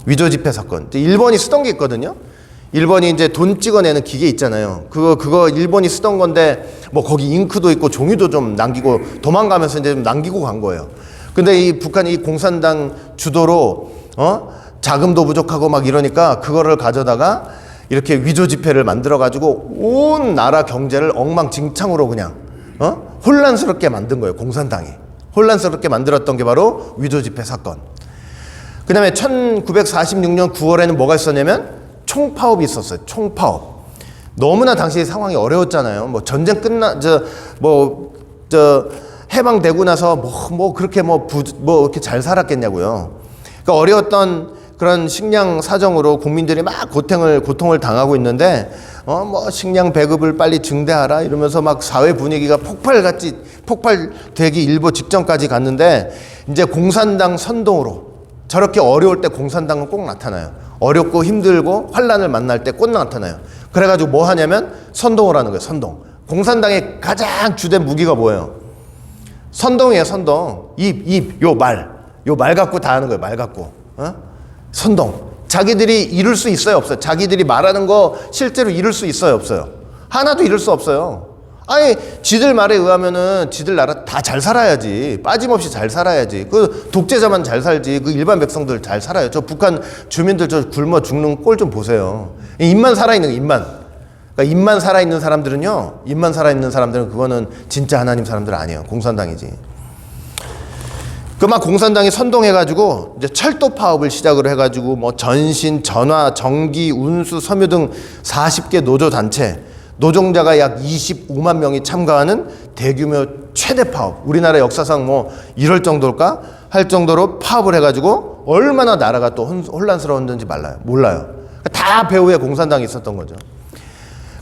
위조 지폐 사건. 일본이 쓰던 게 있거든요. 일본이 이제 돈 찍어내는 기계 있잖아요. 그거 일본이 쓰던 건데 뭐 거기 잉크도 있고 종이도 좀 남기고 도망가면서 이제 좀 남기고 간 거예요. 근데 이 북한이 이 공산당 주도로 자금도 부족하고 막 이러니까 그거를 가져다가 이렇게 위조 지폐를 만들어 가지고 온 나라 경제를 엉망진창으로 그냥 혼란스럽게 만든 거예요. 공산당이 혼란스럽게 만들었던 게 바로 위조 지폐 사건. 그 다음에 1946년 9월에는 뭐가 있었냐면 총파업이 있었어요. 총파업. 너무나 당시 상황이 어려웠잖아요. 뭐 전쟁 해방되고 나서 그렇게 이렇게 잘 살았겠냐고요. 그러니까 어려웠던 그런 식량 사정으로 국민들이 막 고통을 당하고 있는데, 식량 배급을 빨리 증대하라 이러면서 막 사회 분위기가 폭발되기 일보 직전까지 갔는데, 이제 공산당 선동으로 저렇게 어려울 때 공산당은 꼭 나타나요. 어렵고 힘들고 환란을 만날 때 꼭 나타나요. 그래가지고 뭐 하냐면 선동을 하는 거예요. 선동. 공산당의 가장 주된 무기가 뭐예요? 선동이에요. 선동. 요 말 갖고 다 하는 거예요. 말 갖고. 선동. 자기들이 이룰 수 있어요? 없어요? 자기들이 말하는 거 실제로 이룰 수 있어요? 없어요? 하나도 이룰 수 없어요. 아니, 지들 말에 의하면은 지들 나라 다 잘 살아야지. 빠짐없이 잘 살아야지. 그 독재자만 잘 살지. 그 일반 백성들 잘 살아요. 저 북한 주민들 저 굶어 죽는 꼴 좀 보세요. 입만 살아있는 거, 입만. 그러니까 입만 살아있는 사람들은요, 입만 살아있는 사람들은 그거는 진짜 하나님 사람들 아니에요. 공산당이지. 그 막 공산당이 선동해가지고 이제 철도 파업을 시작으로 해가지고 뭐 전신, 전화, 전기, 운수, 섬유 등 40개 노조 단체, 노동자가 약 25만 명이 참가하는 대규모 최대 파업. 우리나라 역사상 뭐 이럴 정도일까? 할 정도로 파업을 해가지고 얼마나 나라가 또 혼란스러웠는지 몰라요. 다 배후에 공산당이 있었던 거죠.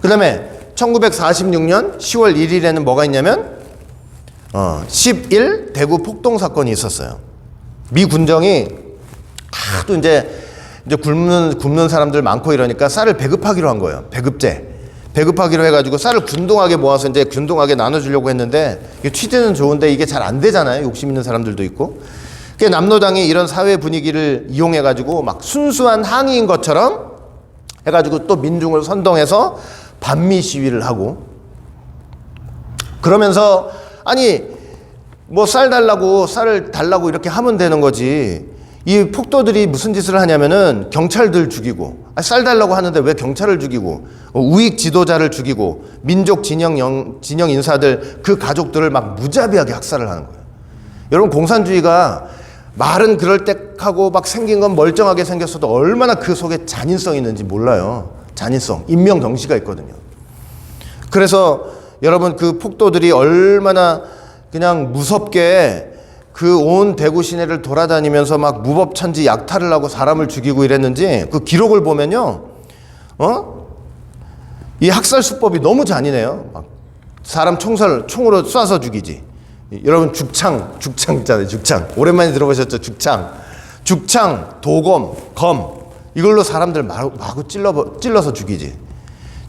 그 다음에 1946년 10월 1일에는 뭐가 있냐면 11 대구 폭동 사건이 있었어요. 미 군정이 하도 이제 굶는 사람들 많고 이러니까 쌀을 배급하기로 한 거예요. 배급하기로 해가지고 쌀을 균등하게 모아서 이제 균등하게 나눠주려고 했는데, 이게 취지는 좋은데 이게 잘 안 되잖아요. 욕심 있는 사람들도 있고. 그러니까 남노당이 이런 사회 분위기를 이용해가지고 막 순수한 항의인 것처럼 해가지고 또 민중을 선동해서 반미 시위를 하고, 그러면서 아니 뭐 쌀을 달라고 이렇게 하면 되는 거지. 이 폭도들이 무슨 짓을 하냐면은 경찰들 죽이고, 쌀 달라고 하는데 왜 경찰을 죽이고, 우익 지도자를 죽이고, 민족 진영 인사들 그 가족들을 막 무자비하게 학살을 하는 거예요. 여러분, 공산주의가 말은 그럴듯하고 막 생긴 건 멀쩡하게 생겼어도 얼마나 그 속에 잔인성이 있는지 몰라요. 잔인성, 인명경시가 있거든요. 그래서 여러분, 그 폭도들이 얼마나 그냥 무섭게 그 온 대구 시내를 돌아다니면서 막 무법천지 약탈을 하고 사람을 죽이고 이랬는지 그 기록을 보면요, 이 학살 수법이 너무 잔인해요. 막 사람 총으로 쏴서 죽이지. 여러분, 죽창 있잖아요. 죽창 오랜만에 들어보셨죠? 죽창, 도검, 검, 이걸로 사람들 마구 찔러서 죽이지.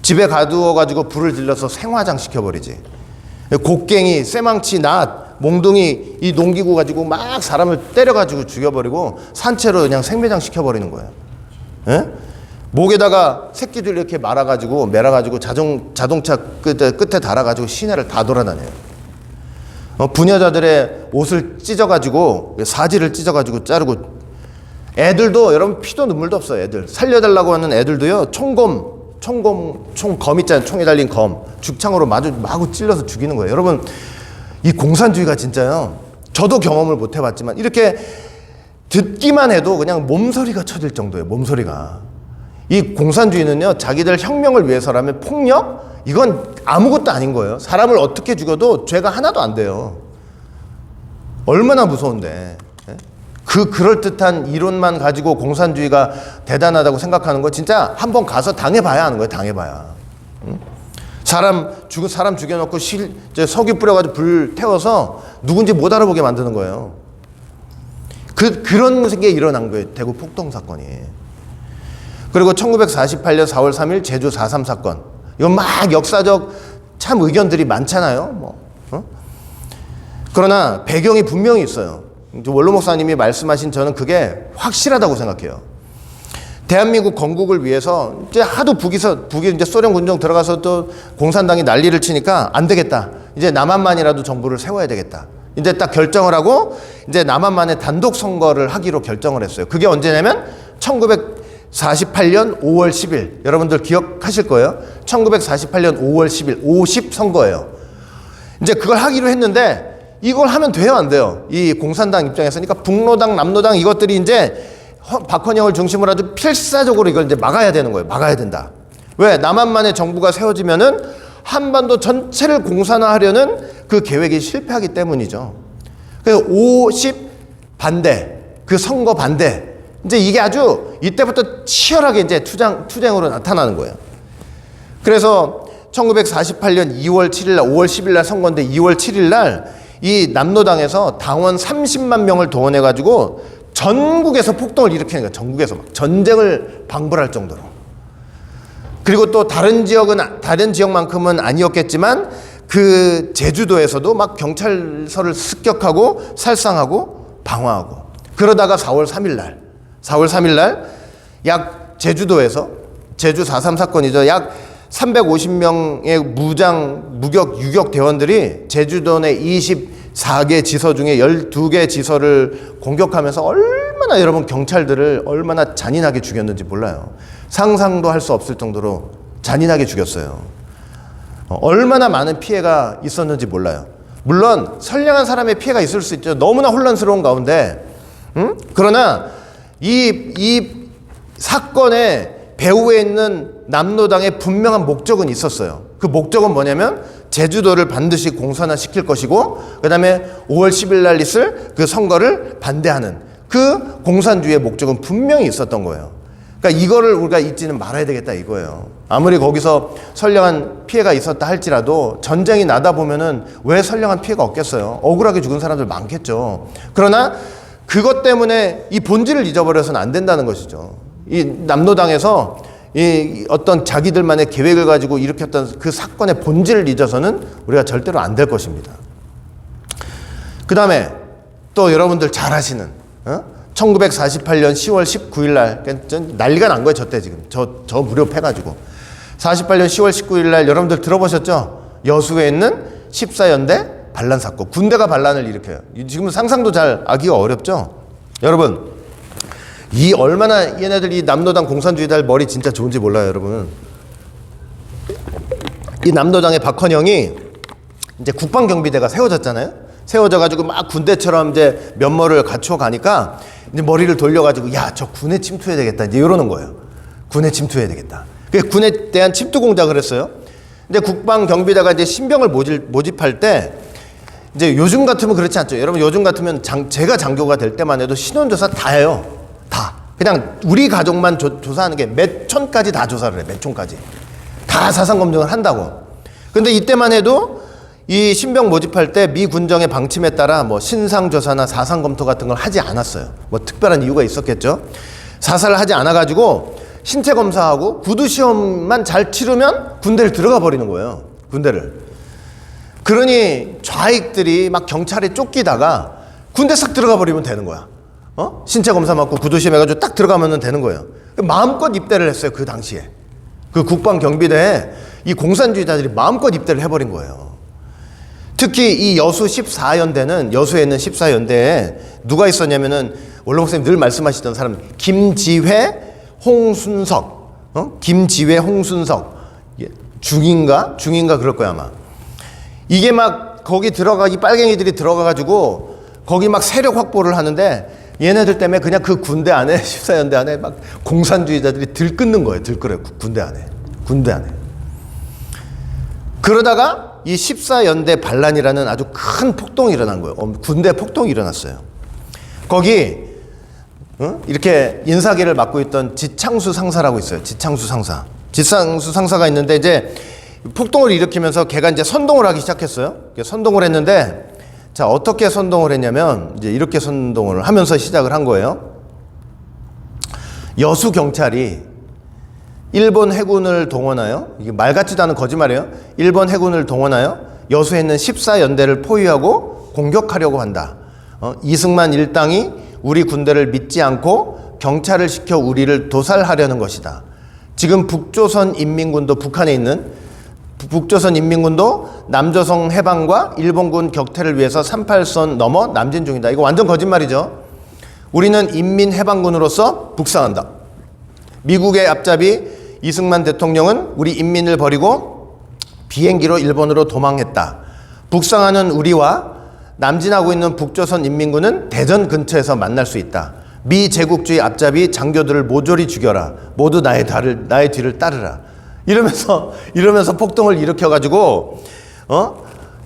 집에 가두어가지고 불을 질러서 생화장 시켜버리지. 곡괭이, 쇠망치, 낫, 몽둥이 이 농기구 가지고 막 사람을 때려가지고 죽여버리고 산채로 그냥 생매장 시켜버리는 거예요. 예? 목에다가 새끼들 이렇게 매라가지고 자동차 끝에 달아가지고 시내를 다 돌아다녀요. 부녀자들의 옷을 찢어가지고, 사지를 찢어가지고 자르고, 애들도 여러분 피도 눈물도 없어요. 애들 살려달라고 하는 애들도요, 총검 있잖아요. 총에 달린 검, 죽창으로 마구 찔러서 죽이는 거예요. 여러분, 이 공산주의가 진짜요, 저도 경험을 못 해봤지만 이렇게 듣기만 해도 그냥 몸서리가 쳐질 정도예요. 몸서리가. 이 공산주의는요, 자기들 혁명을 위해서라면 폭력? 이건 아무것도 아닌 거예요. 사람을 어떻게 죽여도 죄가 하나도 안 돼요. 얼마나 무서운데. 그럴듯한 이론만 가지고 공산주의가 대단하다고 생각하는 거 진짜 한번 가서 당해봐야 하는 거예요. 당해봐야. 응? 사람 죽여놓고 석유 뿌려가지고 불 태워서 누군지 못 알아보게 만드는 거예요. 그런 게 일어난 거예요. 대구 폭동 사건이. 그리고 1948년 4월 3일 제주 4.3 사건. 이건 막 역사적 참 의견들이 많잖아요. 그러나 배경이 분명히 있어요. 원로 목사님이 말씀하신 저는 그게 확실하다고 생각해요. 대한민국 건국을 위해서 이제 하도 북이 이제 소련 군정 들어가서 또 공산당이 난리를 치니까 안 되겠다. 이제 남한만이라도 정부를 세워야 되겠다. 이제 딱 결정을 하고 이제 남한만의 단독 선거를 하기로 결정을 했어요. 그게 언제냐면 1948년 5월 10일. 여러분들 기억하실 거예요. 1948년 5월 10일 50 선거예요. 이제 그걸 하기로 했는데 이걸 하면 돼요, 안 돼요? 이 공산당 입장에서. 그러니까 북로당, 남로당 이것들이 이제 박헌영을 중심으로 아주 필사적으로 이걸 이제 막아야 되는 거예요. 막아야 된다. 왜? 남한만의 정부가 세워지면은 한반도 전체를 공산화하려는 그 계획이 실패하기 때문이죠. 그래서 50 반대, 그 선거 반대. 이제 이게 아주 이때부터 치열하게 이제 투쟁으로 나타나는 거예요. 그래서 1948년 2월 7일 날, 5월 10일 날 선거인데 2월 7일 날 이 남로당에서 당원 30만 명을 동원해가지고 전국에서 폭동을 일으키는 거예요. 전국에서 막 전쟁을 방불할 정도로. 그리고 또 다른 지역만큼은 아니었겠지만 그 제주도에서도 막 경찰서를 습격하고 살상하고 방어하고 그러다가 4월 3일 날 약 제주도에서 제주 4.3 사건이죠. 약 350명의 무격 유격 대원들이 제주도 내 24개 지서 중에 12개 지서를 공격하면서 얼마나 여러분 경찰들을 얼마나 잔인하게 죽였는지 몰라요. 상상도 할 수 없을 정도로 잔인하게 죽였어요. 얼마나 많은 피해가 있었는지 몰라요. 물론 선량한 사람의 피해가 있을 수 있죠. 너무나 혼란스러운 가운데. 그러나 이 사건의 배후에 있는 남로당의 분명한 목적은 있었어요. 그 목적은 뭐냐면 제주도를 반드시 공산화시킬 것이고 그 다음에 5월 10일 날 있을 그 선거를 반대하는 그 공산주의의 목적은 분명히 있었던 거예요. 그러니까 이거를 우리가 잊지는 말아야 되겠다 이거예요. 아무리 거기서 선량한 피해가 있었다 할지라도 전쟁이 나다 보면은 왜 선량한 피해가 없겠어요. 억울하게 죽은 사람들 많겠죠. 그러나 그것 때문에 이 본질을 잊어버려서는 안 된다는 것이죠. 이 남로당에서 이 어떤 자기들만의 계획을 가지고 일으켰던 그 사건의 본질을 잊어서는 우리가 절대로 안 될 것입니다. 그 다음에 또 여러분들 잘 아시는 1948년 10월 19일 날 난리가 난 거예요. 저때 지금 저 무렵해가지고 48년 10월 19일 날 여러분들 들어보셨죠? 여수에 있는 14연대 반란 사건. 군대가 반란을 일으켜요. 지금 상상도 잘 하기가 어렵죠? 여러분 이 얼마나 얘네들 이 남로당 공산주의자들 머리 진짜 좋은지 몰라요, 여러분. 이 남로당의 박헌영이 이제 국방경비대가 세워졌잖아요. 세워져가지고 막 군대처럼 이제 면모를 갖추어 가니까 이제 머리를 돌려가지고 야, 저 군에 침투해야 되겠다. 이제 이러는 거예요. 군에 침투해야 되겠다. 그래서 군에 대한 침투 공작을 했어요. 근데 국방경비대가 이제 신병을 모집할 때 이제 요즘 같으면 그렇지 않죠. 여러분 요즘 같으면 제가 장교가 될 때만 해도 신원조사 다 해요. 다. 그냥 우리 가족만 조사하는 게 몇 촌까지 다 조사를 해. 몇 촌까지. 다 사상검증을 한다고. 근데 이때만 해도 이 신병 모집할 때 미 군정의 방침에 따라 뭐 신상조사나 사상검토 같은 걸 하지 않았어요. 뭐 특별한 이유가 있었겠죠. 사살을 하지 않아가지고 신체검사하고 구두시험만 잘 치르면 군대를 들어가 버리는 거예요. 군대를. 그러니 좌익들이 막 경찰에 쫓기다가 군대 싹 들어가 버리면 되는 거야. 신체 검사 맞고 구두시험 해가지고 딱 들어가면 되는 거예요. 마음껏 입대를 했어요. 그 당시에. 그 국방경비대에 이 공산주의자들이 마음껏 입대를 해버린 거예요. 특히 이 여수 14연대는 여수에 있는 14연대에 누가 있었냐면은 원로 목사님 늘 말씀하시던 사람 김지회, 홍순석. 김지회, 홍순석. 중인가 그럴 거야 아마. 이게 막 거기 이 빨갱이들이 들어가가지고 거기 막 세력 확보를 하는데 얘네들 때문에 그냥 그 군대 안에 14연대 안에 막 공산주의자들이 들끓는 거예요. 들끓어요. 군대 안에. 그러다가 이 14연대 반란이라는 아주 큰 폭동이 일어난 거예요. 군대 폭동이 일어났어요. 거기 이렇게 인사계를 맡고 있던 지창수 상사라고 있어요. 지창수 상사가 있는데 이제 폭동을 일으키면서 걔가 이제 선동을 하기 시작했어요. 선동을 했는데 자, 어떻게 선동을 했냐면 이제 이렇게 선동을 하면서 시작을 한 거예요. 여수 경찰이 일본 해군을 동원하여, 이게 말 같지도 않은 거짓말이에요. 일본 해군을 동원하여 여수에 있는 14연대를 포위하고 공격하려고 한다. 이승만 일당이 우리 군대를 믿지 않고 경찰을 시켜 우리를 도살하려는 것이다. 지금 북조선 인민군도 북한에 있는 북조선 인민군도 남조선 해방과 일본군 격퇴를 위해서 38선 넘어 남진 중이다. 이거 완전 거짓말이죠. 우리는 인민해방군으로서 북상한다. 미국의 앞잡이 이승만 대통령은 우리 인민을 버리고 비행기로 일본으로 도망했다. 북상하는 우리와 남진하고 있는 북조선 인민군은 대전 근처에서 만날 수 있다. 미제국주의 앞잡이 장교들을 모조리 죽여라. 모두 나의 뒤를 따르라. 이러면서 폭동을 일으켜가지고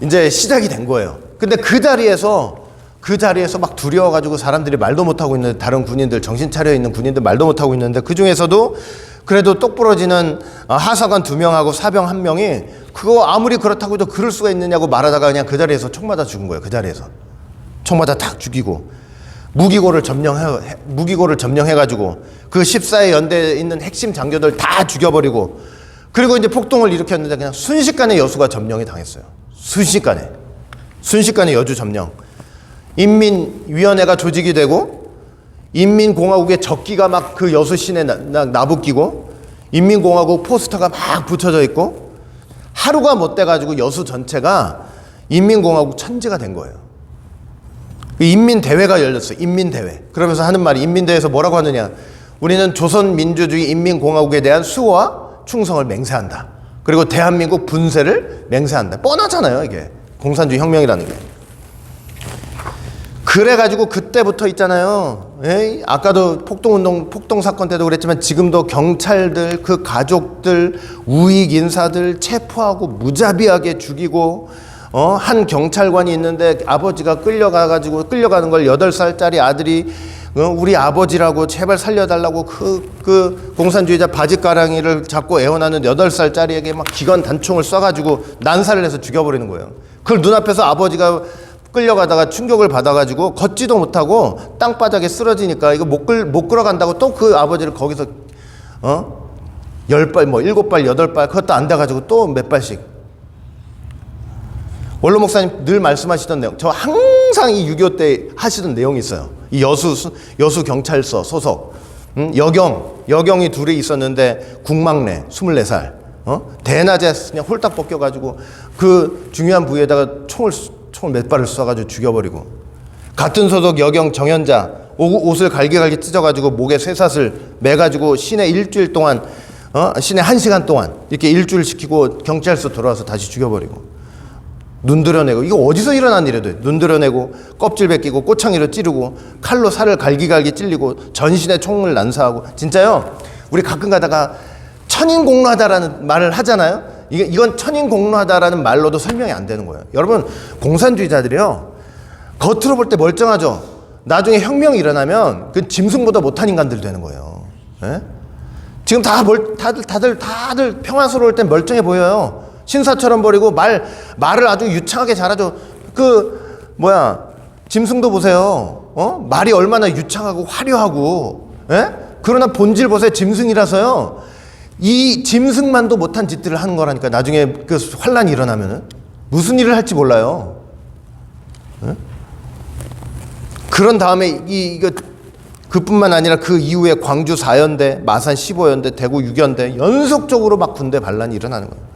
이제 시작이 된 거예요. 근데 그 자리에서 막 두려워가지고 사람들이 말도 못하고 있는데, 다른 군인들, 정신 차려있는 군인들 말도 못하고 있는데, 그 중에서도 그래도 똑부러지는 하사관 2명하고 사병 1명이 그거 아무리 그렇다고 해도 그럴 수가 있느냐고 말하다가 그냥 그 자리에서 총 맞아 죽은 거예요. 그 자리에서 총 맞아 탁 죽이고, 무기고를 점령해가지고 그 14회 연대에 있는 핵심 장교들 다 죽여버리고, 그리고 이제 폭동을 일으켰는데 그냥 순식간에 여수가 점령이 당했어요. 순식간에 여주 점령. 인민위원회가 조직이 되고, 인민공화국의 적기가 막 그 여수 시내 나부끼고, 인민공화국 포스터가 막 붙여져 있고, 하루가 못 돼가지고 여수 전체가 인민공화국 천지가 된 거예요. 인민대회가 열렸어요. 인민대회. 그러면서 하는 말이, 인민대회에서 뭐라고 하느냐, 우리는 조선민주주의 인민공화국에 대한 수호와 충성을 맹세한다. 그리고 대한민국 분쇄를 맹세한다. 뻔하잖아요, 이게. 공산주의 혁명이라는 게. 그래가지고 그때부터 있잖아요. 아까도 폭동 사건 때도 그랬지만 지금도 경찰들, 그 가족들, 우익 인사들 체포하고 무자비하게 죽이고, 한 경찰관이 있는데 아버지가 끌려가는 걸 8살짜리 아들이 우리 아버지라고 제발 살려달라고 그 공산주의자 바지가랑이를 잡고 애원하는 8살짜리에게 막 기관 단총을 쏴가지고 난살을 해서 죽여버리는 거예요. 그걸 눈앞에서 아버지가 끌려가다가 충격을 받아가지고 걷지도 못하고 땅바닥에 쓰러지니까 이거 못 끌어간다고 또 그 아버지를 거기서 10발, 7발, 8발, 그것도 안 돼가지고 또 몇 발씩. 원로 목사님 늘 말씀하시던 내용, 저 항상 이 6.25 때 하시던 내용이 있어요. 이 여수 경찰서 소속 여경이 둘이 있었는데 국막내 24살 대낮에 그냥 홀딱 벗겨가지고 그 중요한 부위에다가 총을 몇 발을 쏴가지고 죽여버리고, 같은 소속 여경 정연자 옷을 갈기갈기 찢어가지고 목에 쇠사슬 매가지고 시내 1주일 동안 시내 1시간 동안 이렇게 일주일 시키고 경찰서 돌아와서 다시 죽여버리고, 눈 드러내고, 이거 어디서 일어난 일이래도 눈 드러내고 껍질 벗기고 꼬창이로 찌르고 칼로 살을 갈기갈기 찔리고 전신에 총을 난사하고. 진짜요, 우리 가끔 가다가 천인공노하다라는 말을 하잖아요. 이건 천인공노하다라는 말로도 설명이 안 되는 거예요. 여러분, 공산주의자들이요, 겉으로 볼 때 멀쩡하죠. 나중에 혁명이 일어나면 그 짐승보다 못한 인간들이 되는 거예요. 예? 지금 다들 평화스러울 땐 멀쩡해 보여요. 신사처럼 버리고 말을 아주 유창하게 잘하죠. 짐승도 보세요. 말이 얼마나 유창하고 화려하고, 예? 그러나 본질 보세요. 짐승이라서요. 이 짐승만도 못한 짓들을 하는 거라니까. 나중에 그 환란이 일어나면은 무슨 일을 할지 몰라요. 예? 그런 다음에 이거 그뿐만 아니라 그 이후에 광주 4연대, 마산 15연대, 대구 6연대 연속적으로 막 군대 반란이 일어나는 거예요.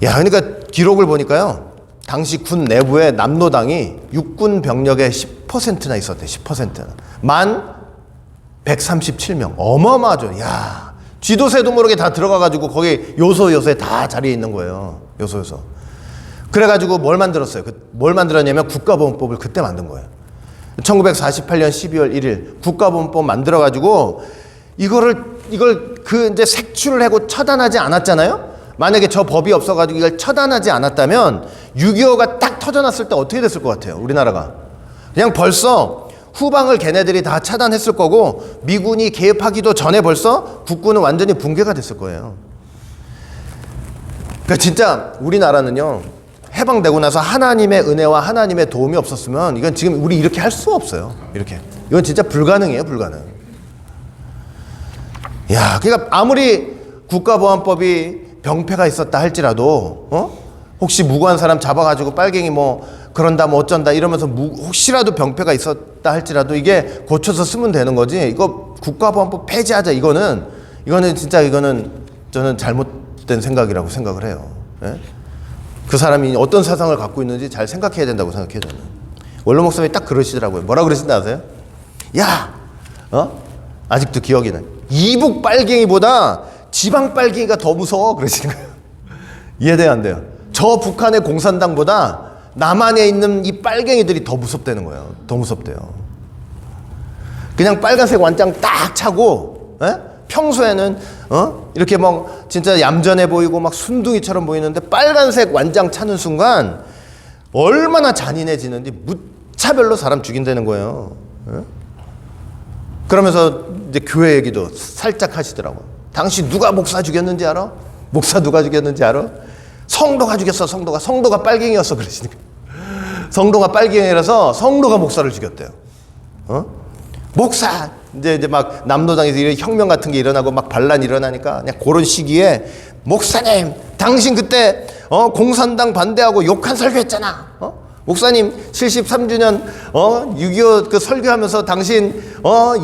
야, 그러니까 기록을 보니까요, 당시 군 내부에 남노당이 육군 병력의 10%나 있었대. 10%나. 137명. 어마어마하죠. 야, 쥐도 새도 모르게 다 들어가가지고 거기 요소에 다 자리에 있는 거예요. 요소. 그래가지고 뭘 만들었어요? 뭘 만들었냐면 국가보훈법을 그때 만든 거예요. 1948년 12월 1일 국가보훈법 만들어가지고 이걸 이제 색출을 하고 처단하지 않았잖아요. 만약에 저 법이 없어가지고 이걸 처단하지 않았다면 6.25가 딱 터져났을 때 어떻게 됐을 것 같아요? 우리나라가 그냥 벌써 후방을 걔네들이 다 차단했을 거고, 미군이 개입하기도 전에 벌써 국군은 완전히 붕괴가 됐을 거예요. 그러니까 진짜 우리나라는요, 해방되고 나서 하나님의 은혜와 하나님의 도움이 없었으면 이건 지금 우리 이렇게 할 수 없어요. 이건 진짜 불가능해요. 불가능. 야, 그러니까 아무리 국가보안법이 병폐가 있었다 할지라도 혹시 무고한 사람 잡아가지고 빨갱이 그런다 뭐 어쩐다 이러면서 혹시라도 병폐가 있었다 할지라도 이게 고쳐서 쓰면 되는 거지. 이거 국가보안법 폐지하자 이거는 진짜 이거는 저는 잘못된 생각이라고 생각을 해요. 예? 그 사람이 어떤 사상을 갖고 있는지 잘 생각해야 된다고 생각해요. 저는. 원로 목사님이 딱 그러시더라고요. 뭐라 그러신다 아세요? 야, 아직도 기억이 나요. 이북 빨갱이보다 지방 빨갱이가 더 무서워 그러시는 거예요. 이해돼요 안 돼요? 저 북한의 공산당보다 남한에 있는 이 빨갱이들이 더 무섭다는 거예요. 더 무섭대요. 그냥 빨간색 완장 딱 차고 평소에는 이렇게 막 진짜 얌전해 보이고 막 순둥이처럼 보이는데 빨간색 완장 차는 순간 얼마나 잔인해지는지 무차별로 사람 죽인다는 거예요. 그러면서 이제 교회 얘기도 살짝 하시더라고요. 당신 누가 목사 죽였는지 알아? 목사 누가 죽였는지 알아? 성도가 죽였어. 성도가 빨갱이였어 그러시니까. 성도가 빨갱이라서 성도가 목사를 죽였대요. 목사 이제 막 남로당에서 이런 혁명 같은 게 일어나고 막 반란이 일어나니까 그냥 그런 시기에 목사님 당신 그때 공산당 반대하고 욕한 설교했잖아. 목사님 73주년 6.25 그 설교하면서 당신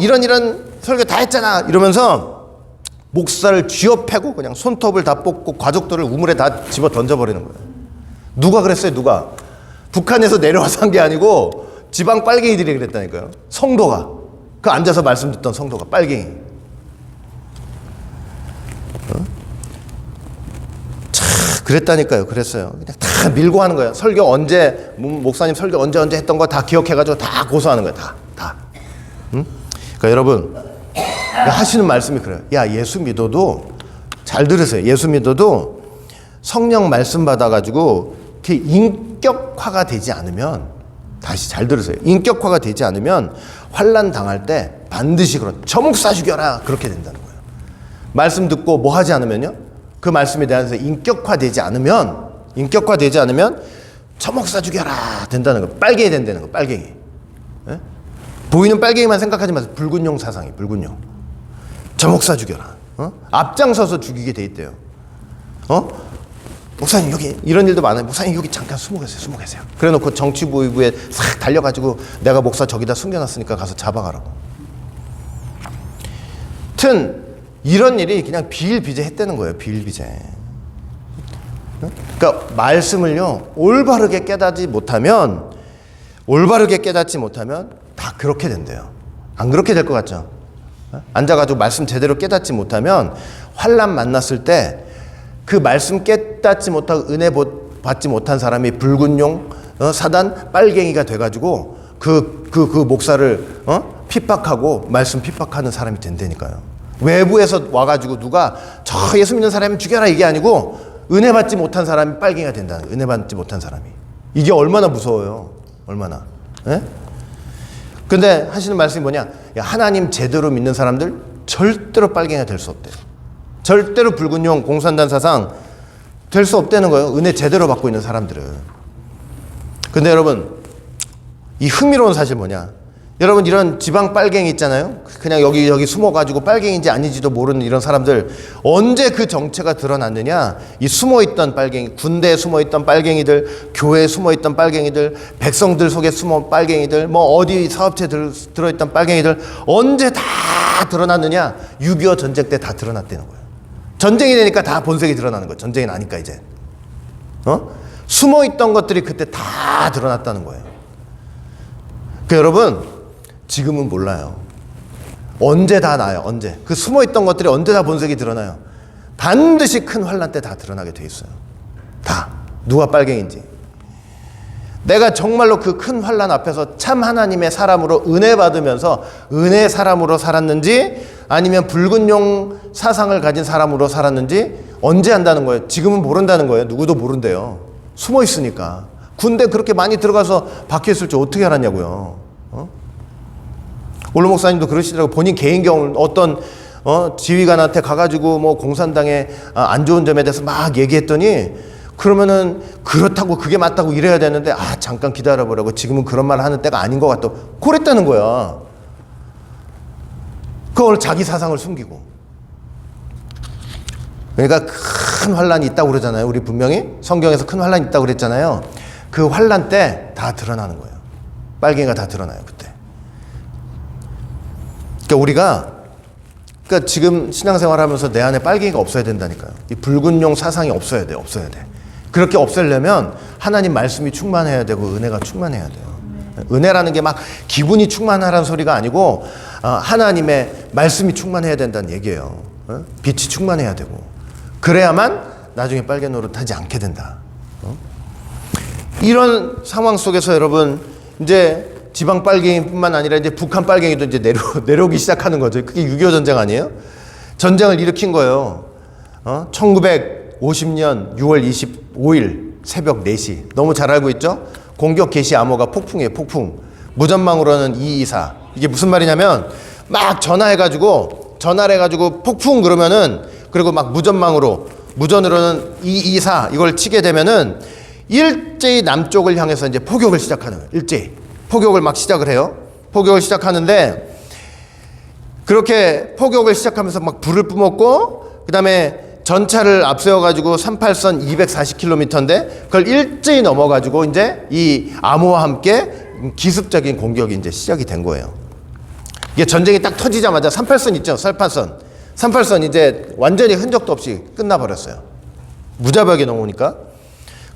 이런 설교 다 했잖아 이러면서 목사를 쥐어패고 그냥 손톱을 다 뽑고 가족들을 우물에 다 집어 던져버리는 거예요. 누가 그랬어요? 누가? 북한에서 내려와서 한 게 아니고 지방 빨갱이들이 그랬다니까요. 성도가 그 앉아서 말씀 듣던 성도가 빨갱이. 그랬다니까요. 그랬어요. 그냥 다 밀고 하는 거예요. 설교 언제 목사님 설교 언제 했던 거 다 기억해가지고 다 고소하는 거예요. 다. 그러니까 여러분 하시는 말씀이 그래요. 야 예수 믿어도 잘 들으세요. 예수 믿어도 성령 말씀 받아가지고 그 인격화가 되지 않으면 다시 잘 들으세요. 인격화가 되지 않으면 환난 당할 때 반드시 저 목사 죽여라 그렇게 된다는 거예요. 말씀 듣고 뭐 하지 않으면요. 그 말씀에 대해서 인격화되지 않으면 저 목사 죽여라 된다는 거. 빨갱이 된다는 거. 빨갱이. 예? 보이는 빨갱이만 생각하지 마세요. 붉은용 사상이 붉은용. 저 목사 죽여라. 앞장서서 죽이게 돼 있대요. 목사님 여기 이런 일도 많아요. 목사님 여기 잠깐 숨어 계세요. 그래놓고 정치부에 싹 달려가지고 내가 목사 저기다 숨겨놨으니까 가서 잡아가라고. 하여튼 이런 일이 그냥 비일비재했다는 거예요. 비일비재. 그러니까 말씀을요 올바르게 깨닫지 못하면 다 그렇게 된대요. 안 그렇게 될 것 같죠? 앉아가지고 말씀 제대로 깨닫지 못하면 환난 만났을 때 그 말씀 깨닫지 못하고 은혜 받지 못한 사람이 붉은 용 사단 빨갱이가 돼가지고 그 목사를 핍박하고 말씀 핍박하는 사람이 된다니까요. 외부에서 와가지고 누가 저 예수 믿는 사람 죽여라 이게 아니고 은혜 받지 못한 사람이 빨갱이가 된다는 거예요. 은혜 받지 못한 사람이. 이게 얼마나 무서워요. 얼마나. 예? 근데 하시는 말씀이 뭐냐. 야, 하나님 제대로 믿는 사람들 절대로 빨갱이가 될 수 없대요. 절대로 붉은 용 공산당 사상 될 수 없다는 거예요. 은혜 제대로 받고 있는 사람들은. 근데 여러분 이 흥미로운 사실 뭐냐. 여러분 이런 지방 빨갱이 있잖아요. 그냥 여기 숨어가지고 빨갱이인지 아닌지도 모르는 이런 사람들 언제 그 정체가 드러났느냐. 이 숨어있던 빨갱이, 군대에 숨어있던 빨갱이들, 교회에 숨어있던 빨갱이들, 백성들 속에 숨어 빨갱이들, 뭐 어디 사업체에 들어있던 빨갱이들 언제 다 드러났느냐. 6.25 전쟁 때 다 드러났다는 거예요. 전쟁이 되니까 다 본색이 드러나는 거예요. 전쟁이 나니까 이제 숨어있던 것들이 그때 다 드러났다는 거예요. 그 여러분 지금은 몰라요. 언제 다 나요. 언제 그 숨어있던 것들이 언제 다 본색이 드러나요. 반드시 큰 환난 때 다 드러나게 돼 있어요. 다 누가 빨갱인지. 내가 정말로 그 큰 환난 앞에서 참 하나님의 사람으로 은혜 받으면서 은혜의 사람으로 살았는지 아니면 붉은 용 사상을 가진 사람으로 살았는지 언제 한다는 거예요. 지금은 모른다는 거예요. 누구도 모른대요. 숨어 있으니까. 군대 그렇게 많이 들어가서 박혀있을 줄 어떻게 알았냐고요. 올로 목사님도 그러시더라고요. 본인 개인 경우 어떤 지휘관한테 가가지고 뭐 공산당의 안 좋은 점에 대해서 막 얘기했더니 그러면은 그렇다고 그게 맞다고 이래야 되는데 잠깐 기다려보라고 지금은 그런 말 하는 때가 아닌 것 같다고 그랬다는 거야. 그걸 자기 사상을 숨기고. 그러니까 큰 환란이 있다고 그러잖아요. 우리 분명히 성경에서 큰 환란이 있다고 그랬잖아요. 그 환란 때 다 드러나는 거예요. 빨갱이가 다 드러나요, 그때. 그러니까 우리가 지금 신앙생활 하면서 내 안에 빨갱이가 없어야 된다니까요. 이 붉은 용 사상이 없어야 돼, 없어야 돼. 그렇게 없애려면 하나님 말씀이 충만해야 되고 은혜가 충만해야 돼요. 은혜라는 게 막 기분이 충만하라는 소리가 아니고 하나님의 말씀이 충만해야 된다는 얘기예요. 빛이 충만해야 되고 그래야만 나중에 빨개 노릇하지 않게 된다. 이런 상황 속에서 여러분 이제 지방 빨갱이뿐만 아니라 이제 북한 빨갱이도 이제 내려오기 시작하는 거죠. 그게 6.25 전쟁 아니에요? 전쟁을 일으킨 거예요. 1950년 6월 25일 새벽 4시. 너무 잘 알고 있죠? 공격 개시 암호가 폭풍이에요, 폭풍. 무전망으로는 224. 이게 무슨 말이냐면 막 전화를 해가지고 폭풍 그러면은 그리고 막 무전으로는 224 이걸 치게 되면은 일제히 남쪽을 향해서 이제 포격을 시작하는 거예요. 일제히. 포격을 막 시작을 해요. 포격을 시작하는데 그렇게 포격을 시작하면서 막 불을 뿜었고 그 다음에 전차를 앞세워가지고 38선 240km인데 그걸 일제히 넘어가지고 이제 이 암호와 함께 기습적인 공격이 이제 시작이 된 거예요. 이게 전쟁이 딱 터지자마자 38선 있죠. 38선 이제 완전히 흔적도 없이 끝나버렸어요. 무자벽에 넘어오니까.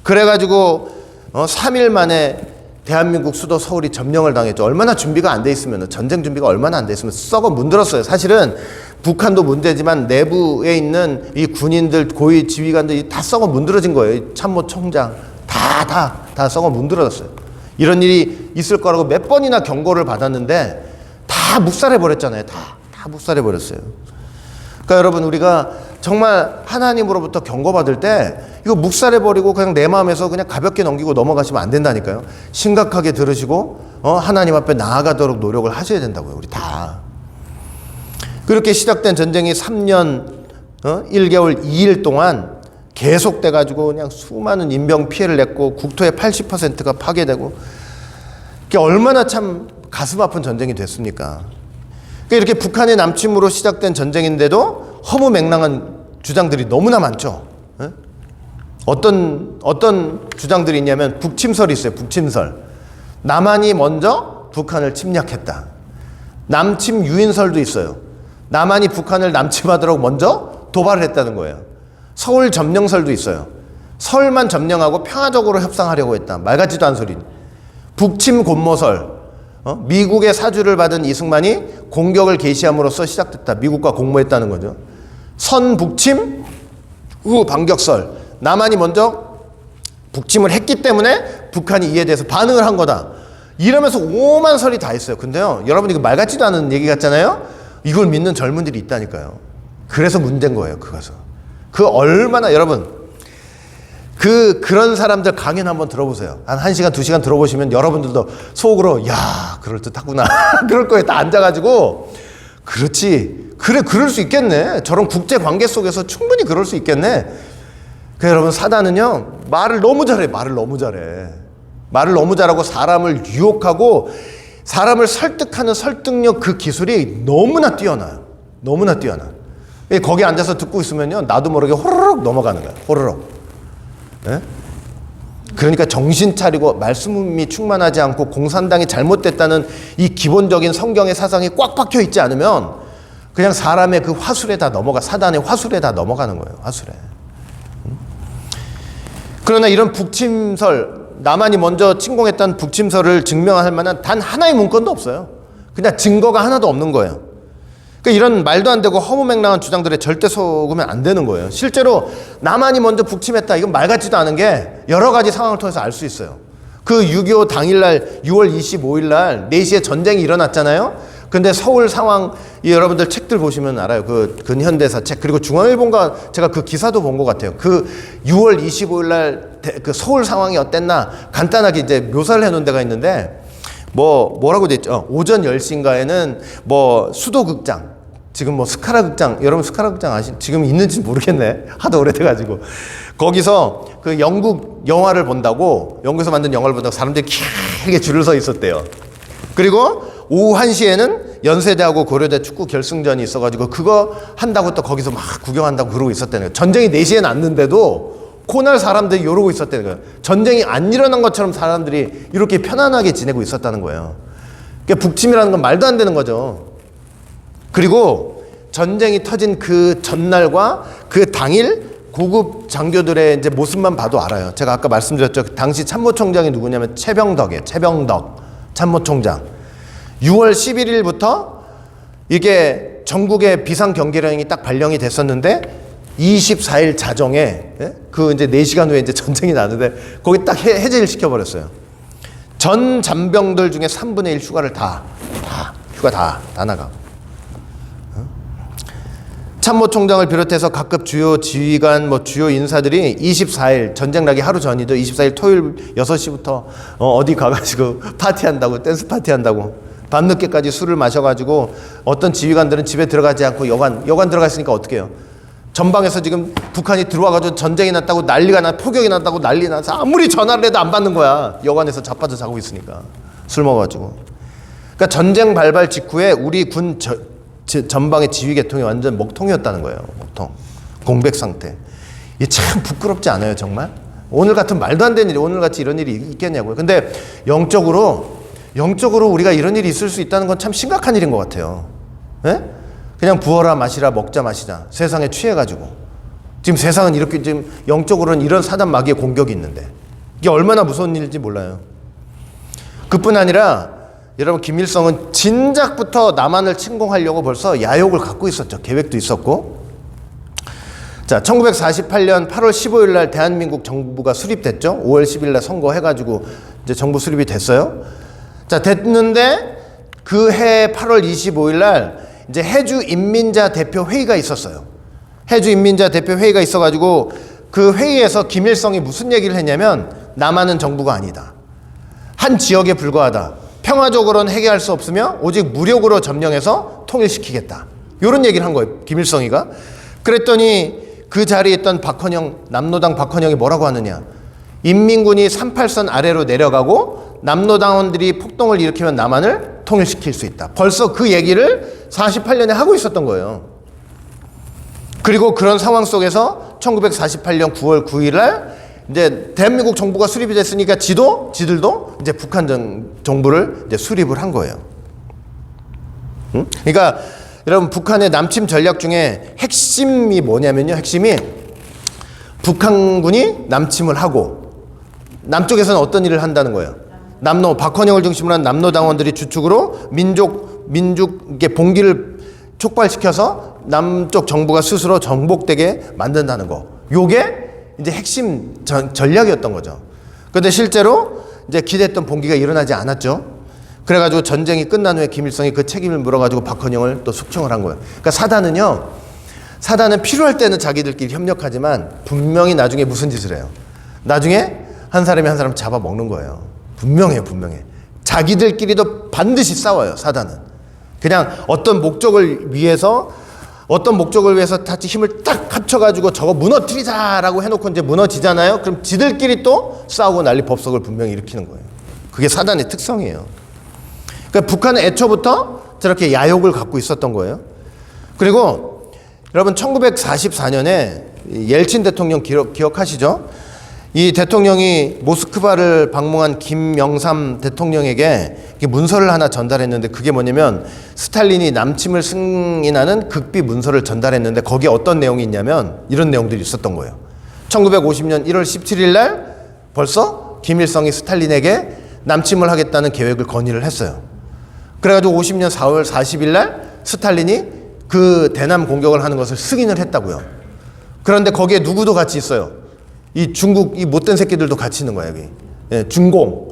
그래가지고 3일 만에 대한민국 수도 서울이 점령을 당했죠. 얼마나 준비가 안 돼 있으면 전쟁 준비가 얼마나 안 돼 있으면 썩어 문드렀어요. 사실은 북한도 문제지만 내부에 있는 이 군인들 고위 지휘관들이 다 썩어 문드러진 거예요. 참모총장 다 썩어 문드러졌어요. 이런 일이 있을 거라고 몇 번이나 경고를 받았는데 다 묵살해 버렸잖아요. 다 묵살해 버렸어요. 그러니까 여러분 우리가 정말 하나님으로부터 경고받을 때 이거 묵살해버리고 그냥 내 마음에서 그냥 가볍게 넘기고 넘어가시면 안 된다니까요. 심각하게 들으시고 하나님 앞에 나아가도록 노력을 하셔야 된다고요. 우리 다. 그렇게 시작된 전쟁이 3년 1개월 2일 동안 계속돼가지고 그냥 수많은 인명 피해를 냈고 국토의 80%가 파괴되고 그게 얼마나 참 가슴 아픈 전쟁이 됐습니까? 이렇게 북한의 남침으로 시작된 전쟁인데도 허무맹랑한 주장들이 너무나 많죠. 어떤 주장들이 있냐면 북침설이 있어요. 북침설. 남한이 먼저 북한을 침략했다. 남침 유인설도 있어요. 남한이 북한을 남침하도록 먼저 도발을 했다는 거예요. 서울 점령설도 있어요. 서울만 점령하고 평화적으로 협상하려고 했다. 말 같지도 않은 소리. 북침 공모설. 미국의 사주를 받은 이승만이 공격을 개시함으로써 시작됐다. 미국과 공모했다는 거죠. 선북침 후 반격설. 남한이 먼저 북침을 했기 때문에 북한이 이에 대해서 반응을 한 거다. 이러면서 오만 설이 다 있어요. 근데요, 여러분 이거 말 같지도 않은 얘기 같잖아요. 이걸 믿는 젊은들이 있다니까요. 그래서 문제인 거예요. 그거서. 그 얼마나 여러분 그런 사람들 강연 한번 들어보세요. 한 1시간, 2시간 들어보시면 여러분들도 속으로 야, 그럴듯하구나. 그럴 거에 딱 앉아가지고 그렇지. 그래, 그럴 수 있겠네. 저런 국제 관계 속에서 충분히 그럴 수 있겠네. 그 여러분 사단은요. 말을 너무 잘해. 말을 너무 잘하고 사람을 유혹하고 사람을 설득하는 설득력 그 기술이 너무나 뛰어나요. 너무나 뛰어나. 거기 앉아서 듣고 있으면요. 나도 모르게 호로록 넘어가는 거야. 호로록. 네? 그러니까 정신 차리고 말씀이 충만하지 않고 공산당이 잘못됐다는 이 기본적인 성경의 사상이 꽉 박혀 있지 않으면 그냥 사람의 그 화술에 다 사단의 화술에 다 넘어가는 거예요. 화술에. 그러나 이런 북침설, 남한이 먼저 침공했다는 북침설을 증명할 만한 단 하나의 문건도 없어요. 그냥 증거가 하나도 없는 거예요. 그러니까 이런 말도 안 되고 허무맹랑한 주장들에 절대 속으면 안 되는 거예요. 실제로 남한이 먼저 북침했다. 이건 말 같지도 않은 게 여러 가지 상황을 통해서 알 수 있어요. 그 6.25 당일날 6월 25일 날 4시에 전쟁이 일어났잖아요. 근데 서울 상황 여러분들 책들 보시면 알아요. 그 근현대사 책 그리고 중앙일보가 제가 그 기사도 본 것 같아요. 그 6월 25일 날 그 서울 상황이 어땠나 간단하게 이제 묘사를 해놓은 데가 있는데 뭐라고 돼 있죠? 오전 10시인가에는 수도극장 지금 스카라 극장 여러분 스카라 극장 지금 있는지 모르겠네. 하도 오래돼가지고 거기서 그 영국 영화를 본다고 영국에서 만든 영화를 본다고 사람들이 길게 줄을 서 있었대요. 그리고 오후 1시에는 연세대하고 고려대 축구 결승전이 있어가지고 그거 한다고 또 거기서 막 구경한다고 그러고 있었다는 거예요. 전쟁이 4시에 났는데도 그날 사람들이 이러고 있었다는 거예요. 전쟁이 안 일어난 것처럼 사람들이 이렇게 편안하게 지내고 있었다는 거예요. 그러니까 북침이라는 건 말도 안 되는 거죠. 그리고 전쟁이 터진 그 전날과 그 당일 고급 장교들의 이제 모습만 봐도 알아요. 제가 아까 말씀드렸죠. 당시 참모총장이 누구냐면 최병덕이에요. 최병덕 참모총장. 6월 11일부터 이게 전국의 비상경계령이 딱 발령이 됐었는데 24일 자정에 그 이제 4시간 후에 이제 전쟁이 나는데 거기 딱 해제를 시켜버렸어요. 전 잔병들 중에 3분의 1 휴가를 휴가 다 나가. 참모총장을 비롯해서 각급 주요 지휘관 주요 인사들이 24일 전쟁 나기 하루 전이죠. 24일 토요일 6시부터 어디 가가지고 파티한다고, 댄스 파티한다고 밤늦게까지 술을 마셔가지고 어떤 지휘관들은 집에 들어가지 않고 여관 들어가 있으니까 어떻게 해요? 전방에서 지금 북한이 들어와가지고 전쟁이 났다고 난리가 나, 포격이 났다고 난리 나서 아무리 전화를 해도 안 받는 거야. 여관에서 자빠져 자고 있으니까 술 먹어가지고. 그러니까 전쟁 발발 직후에 우리 군 전방의 지휘 계통이 완전 먹통이었다는 거예요. 먹통, 공백 상태. 이게 참 부끄럽지 않아요, 정말? 오늘 같은 말도 안 되는 일이, 오늘 같이 이런 일이 있겠냐고요. 근데 영적으로 우리가 이런 일이 있을 수 있다는 건 참 심각한 일인 것 같아요. 예? 그냥 부어라 마시라 먹자 마시자 세상에 취해가지고 지금 세상은 이렇게 지금 영적으로는 이런 사단 마귀의 공격이 있는데 이게 얼마나 무서운 일인지 몰라요. 그뿐 아니라 여러분 김일성은 진작부터 남한을 침공하려고 벌써 야욕을 갖고 있었죠. 계획도 있었고. 자, 1948년 8월 15일 날 대한민국 정부가 수립됐죠. 5월 10일 날 선거해가지고 이제 정부 수립이 됐어요. 자, 됐는데 그 해 8월 25일 날 이제 해주 인민자 대표 회의가 있었어요. 해주 인민자 대표 회의가 있어가지고 그 회의에서 김일성이 무슨 얘기를 했냐면 남한은 정부가 아니다. 한 지역에 불과하다. 평화적으로는 해결할 수 없으며 오직 무력으로 점령해서 통일시키겠다. 이런 얘기를 한 거예요. 김일성이가. 그랬더니 그 자리에 있던 박헌영, 남로당 박헌영이 뭐라고 하느냐. 인민군이 38선 아래로 내려가고 남로당원들이 폭동을 일으키면 남한을 통일시킬 수 있다. 벌써 그 얘기를 48년에 하고 있었던 거예요. 그리고 그런 상황 속에서 1948년 9월 9일 날 이제 대한민국 정부가 수립이 됐으니까 지들도 이제 북한 정부를 이제 수립을 한 거예요. 그러니까 여러분 북한의 남침 전략 중에 핵심이 뭐냐면요. 핵심이 북한군이 남침을 하고 남쪽에서는 어떤 일을 한다는 거예요. 박헌영을 중심으로 한 남로 당원들이 주축으로 민족의 봉기를 촉발시켜서 남쪽 정부가 스스로 정복되게 만든다는 거. 요게 이제 핵심 전략이었던 거죠. 그런데 실제로 이제 기대했던 봉기가 일어나지 않았죠. 그래가지고 전쟁이 끝난 후에 김일성이 그 책임을 물어가지고 박헌영을 또 숙청을 한 거예요. 그러니까 사단은 필요할 때는 자기들끼리 협력하지만 분명히 나중에 무슨 짓을 해요? 나중에 한 사람이 한 사람 잡아먹는 거예요. 분명해. 자기들끼리도 반드시 싸워요. 사단은. 그냥 어떤 목적을 위해서 같이 힘을 딱 합쳐가지고 저거 무너뜨리자라고 해놓고 이제 무너지잖아요. 그럼 지들끼리 또 싸우고 난리 법석을 분명히 일으키는 거예요. 그게 사단의 특성이에요. 그러니까 북한은 애초부터 저렇게 야욕을 갖고 있었던 거예요. 그리고 여러분 1944년에 옐친 대통령 기억하시죠? 이 대통령이 모스크바를 방문한 김영삼 대통령에게 문서를 하나 전달했는데 그게 뭐냐면 스탈린이 남침을 승인하는 극비 문서를 전달했는데 거기에 어떤 내용이 있냐면 이런 내용들이 있었던 거예요. 1950년 1월 17일 날 벌써 김일성이 스탈린에게 남침을 하겠다는 계획을 건의를 했어요. 그래가지고 50년 4월 40일 날 스탈린이 그 대남 공격을 하는 것을 승인을 했다고요. 그런데 거기에 누구도 같이 있어요. 이 중국 이 못된 새끼들도 같이 있는 거야 여기. 예, 중공.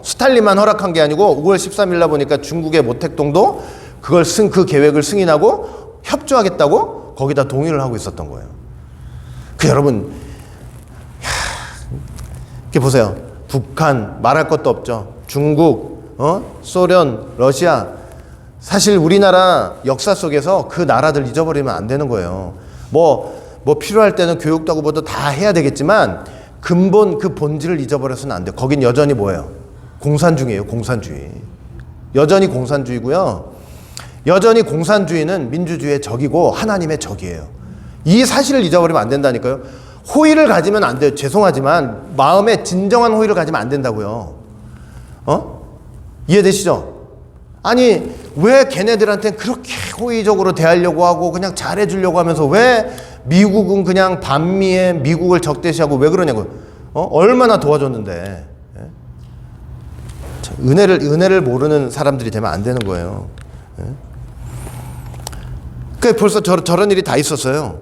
스탈린만 허락한 게 아니고 5월 13일 날 보니까 중국의 모택동도 그 계획을 승인하고 협조하겠다고 거기다 동의를 하고 있었던 거예요. 여러분, 이렇게 보세요. 북한 말할 것도 없죠. 중국, 소련, 러시아. 사실 우리나라 역사 속에서 그 나라들 잊어버리면 안 되는 거예요. 뭐 필요할 때는 교육도 하고 뭐도 다 해야 되겠지만 근본 그 본질을 잊어버려서는 안 돼요. 거긴 여전히 뭐예요? 공산주의예요. 공산주의. 여전히 공산주의고요. 여전히 공산주의는 민주주의의 적이고 하나님의 적이에요. 이 사실을 잊어버리면 안 된다니까요. 호의를 가지면 안 돼요. 죄송하지만 마음에 진정한 호의를 가지면 안 된다고요. 이해되시죠? 아니 왜 걔네들한테 그렇게 호의적으로 대하려고 하고 그냥 잘해주려고 하면서 왜 미국은 그냥 반미에 미국을 적대시하고 왜 그러냐고요. 얼마나 도와줬는데. 예? 은혜를 모르는 사람들이 되면 안 되는 거예요. 예? 그 벌써 저런 일이 다 있었어요.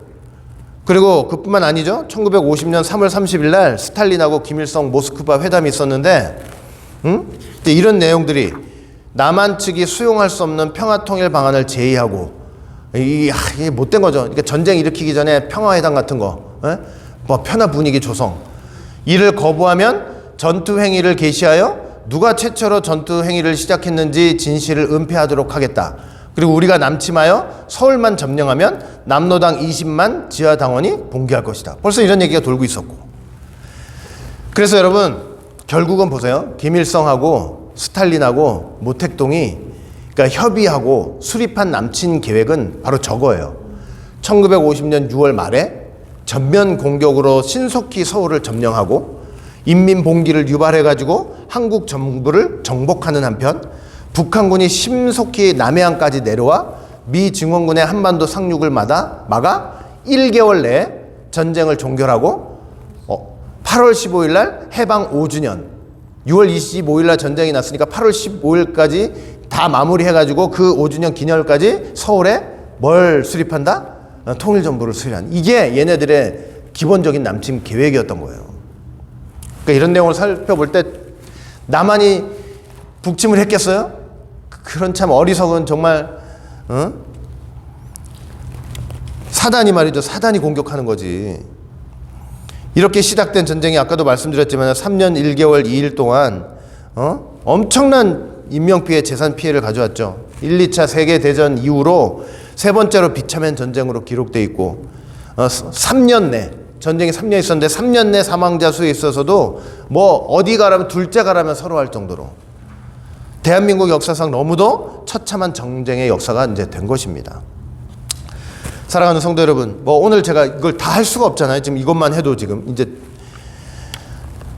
그리고 그뿐만 아니죠. 1950년 3월 30일 날 스탈린하고 김일성 모스크바 회담이 있었는데, 이런 내용들이 남한 측이 수용할 수 없는 평화통일 방안을 제의하고, 이게 못된 거죠. 그러니까 전쟁 일으키기 전에 평화회담 같은 거, 뭐 평화 분위기 조성, 이를 거부하면 전투 행위를 개시하여 누가 최초로 전투 행위를 시작했는지 진실을 은폐하도록 하겠다. 그리고 우리가 남침하여 서울만 점령하면 남로당 20만 지하 당원이 봉기할 것이다. 벌써 이런 얘기가 돌고 있었고. 그래서 여러분 결국은 보세요. 김일성하고 스탈린하고 모택동이 그러니까 협의하고 수립한 남침 계획은 바로 저거예요. 1950년 6월 말에 전면 공격으로 신속히 서울을 점령하고 인민 봉기를 유발해가지고 한국 정부를 정복하는 한편 북한군이 신속히 남해안까지 내려와 미 증원군의 한반도 상륙을 막아 1개월 내에 전쟁을 종결하고 8월 15일 날 해방 5주년 6월 25일 날 전쟁이 났으니까 8월 15일까지 다 마무리해가지고 그 5주년 기념일까지 서울에 뭘 수립한다? 통일정부를 수립한. 이게 얘네들의 기본적인 남침 계획이었던 거예요. 그러니까 이런 내용을 살펴볼 때 남한이 북침을 했겠어요? 그런 참 어리석은 정말 사단이 말이죠. 사단이 공격하는 거지. 이렇게 시작된 전쟁이 아까도 말씀드렸지만 3년 1개월 2일 동안 엄청난 인명피해, 재산피해를 가져왔죠. 1, 2차 세계대전 이후로 세 번째로 비참한 전쟁으로 기록돼 있고 3년 내 전쟁이 3년 있었는데 3년 내 사망자 수에 있어서도 뭐 어디 가라면 둘째 가라면 서로 할 정도로 대한민국 역사상 너무도 처참한 전쟁의 역사가 이제 된 것입니다. 사랑하는 성도 여러분, 뭐 오늘 제가 이걸 다 할 수가 없잖아요. 지금 이것만 해도 지금 이제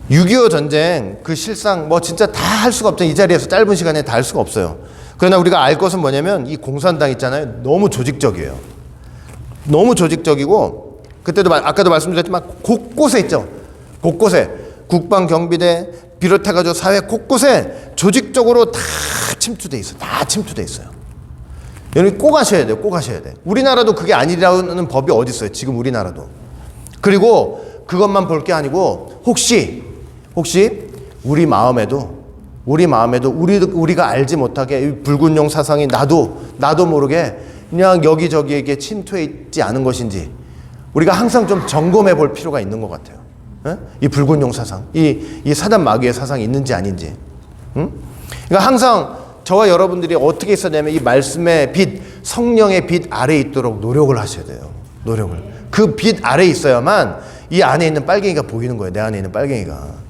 6.25 전쟁 그 실상 뭐 진짜 다 할 수가 없죠. 이 자리에서 짧은 시간에 다 할 수가 없어요. 그러나 우리가 알 것은 뭐냐면 이 공산당 있잖아요. 너무 조직적이에요. 너무 조직적이고 그때도 아까도 말씀드렸지만 곳곳에 있죠. 곳곳에 국방경비대 비롯해가지고 사회 곳곳에 조직적으로 다 침투돼 있어요. 다 침투돼 있어요. 여러분 꼭 아셔야 돼요. 꼭 아셔야 돼요. 우리나라도 그게 아니라는 법이 어디 있어요. 지금 우리나라도. 그리고 그것만 볼 게 아니고 혹시 우리 마음에도 우리가 알지 못하게 붉은 용 사상이 나도 모르게 그냥 여기저기에게 침투해 있지 않은 것인지 우리가 항상 좀 점검해 볼 필요가 있는 것 같아요. 이 붉은 용 사상, 이 사단 마귀의 사상이 있는지 아닌지. 그러니까 항상 저와 여러분들이 어떻게 있어야 되냐면 이 말씀의 빛, 성령의 빛 아래에 있도록 노력을 하셔야 돼요. 노력을. 그 빛 아래에 있어야만 이 안에 있는 빨갱이가 보이는 거예요. 내 안에 있는 빨갱이가.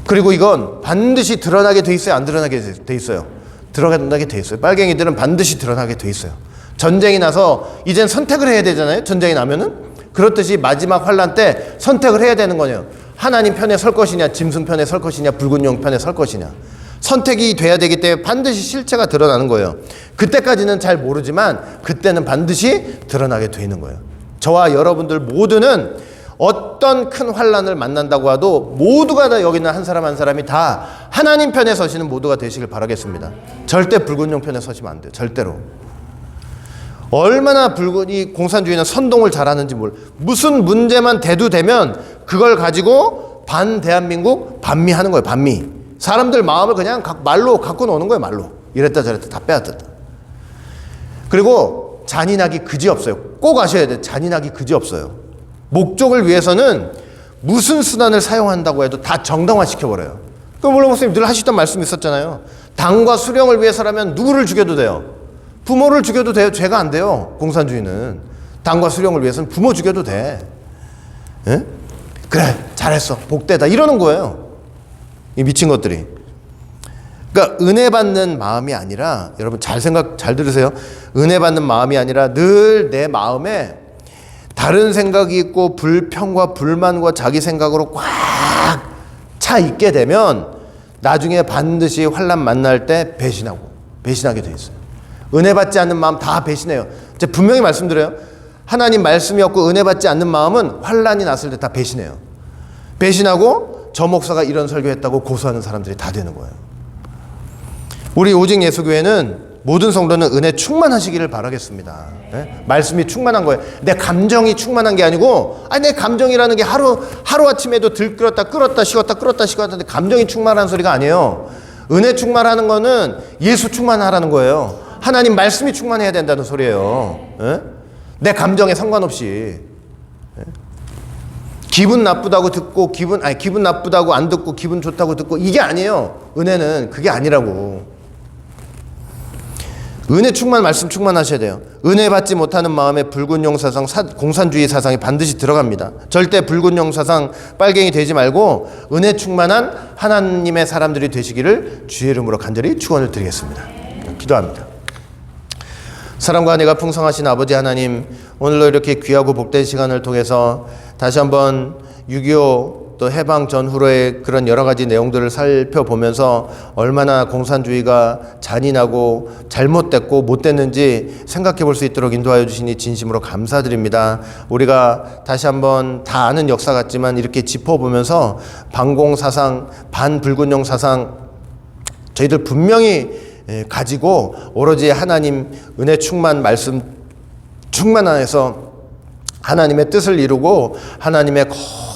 그리고 이건 반드시 드러나게 돼 있어요? 안 드러나게 돼 있어요? 드러나게 돼 있어요. 빨갱이들은 반드시 드러나게 돼 있어요. 전쟁이 나서 이젠 선택을 해야 되잖아요. 전쟁이 나면은. 그렇듯이 마지막 환란 때 선택을 해야 되는 거예요. 하나님 편에 설 것이냐, 짐승 편에 설 것이냐, 붉은 용 편에 설 것이냐. 선택이 돼야 되기 때문에 반드시 실체가 드러나는 거예요. 그때까지는 잘 모르지만 그때는 반드시 드러나게 되는 거예요. 저와 여러분들 모두는 어떤 큰 환란을 만난다고 해도 모두가 다 여기 있는 한 사람 한 사람이 다 하나님 편에 서시는 모두가 되시길 바라겠습니다. 절대 붉은 용 편에 서시면 안 돼요. 절대로. 얼마나 이 공산주의는 선동을 잘하는지 무슨 문제만 대두되면 그걸 가지고 대한민국 반미하는 거예요. 반미. 사람들 마음을 그냥 말로 갖고 노는 거예요. 말로. 이랬다 저랬다 다 빼앗았다. 그리고 잔인하기 그지없어요. 꼭 아셔야 돼요. 잔인하기 그지없어요. 목적을 위해서는 무슨 수단을 사용한다고 해도 다 정당화시켜버려요. 물론 목사님 늘 하시던 말씀이 있었잖아요. 당과 수령을 위해서라면 누구를 죽여도 돼요. 부모를 죽여도 돼요. 죄가 안 돼요. 공산주의는. 당과 수령을 위해서는 부모 죽여도 돼. 예? 그래 잘했어. 복되다. 이러는 거예요. 이 미친 것들이. 그러니까 은혜 받는 마음이 아니라 여러분 잘 들으세요. 은혜 받는 마음이 아니라 늘 내 마음에 다른 생각이 있고 불평과 불만과 자기 생각으로 꽉 차 있게 되면 나중에 반드시 환난 만날 때 배신하게 돼 있어요. 은혜 받지 않는 마음 다 배신해요. 제가 분명히 말씀드려요. 하나님 말씀이 없고 은혜 받지 않는 마음은 환난이 났을 때 다 배신해요. 배신하고 저 목사가 이런 설교했다고 고소하는 사람들이 다 되는 거예요. 우리 오직 예수교회는 모든 성도는 은혜 충만하시기를 바라겠습니다. 네? 말씀이 충만한 거예요. 내 감정이 충만한 게 아니고, 내 감정이라는 게 하루아침에도 들끓었다 끌었다 식었다 끌었다 식었다 감정이 충만한 소리가 아니에요. 은혜 충만하는 거는 예수 충만하라는 거예요. 하나님 말씀이 충만해야 된다는 소리예요. 네? 내 감정에 상관없이. 네? 기분 나쁘다고 듣고 기분 나쁘다고 안 듣고 기분 좋다고 듣고 이게 아니에요. 은혜는 그게 아니라고. 은혜 충만, 말씀 충만하셔야 돼요. 은혜 받지 못하는 마음에 붉은용 사상, 공산주의 사상이 반드시 들어갑니다. 절대 붉은용 사상, 빨갱이 되지 말고 은혜 충만한 하나님의 사람들이 되시기를 주의 이름으로 간절히 축원을 드리겠습니다. 기도합니다. 사랑과 은혜가 풍성하신 아버지 하나님, 오늘도 이렇게 귀하고 복된 시간을 통해서 다시 한번 6.25 또 해방 전후로의 그런 여러 가지 내용들을 살펴보면서 얼마나 공산주의가 잔인하고 잘못됐고 못됐는지 생각해 볼 수 있도록 인도하여 주시니 진심으로 감사드립니다. 우리가 다시 한번 다 아는 역사 같지만 이렇게 짚어보면서 반공사상, 반붉은용 사상 저희들 분명히 가지고 오로지 하나님 은혜 충만 말씀 충만 안에서 하나님의 뜻을 이루고 하나님의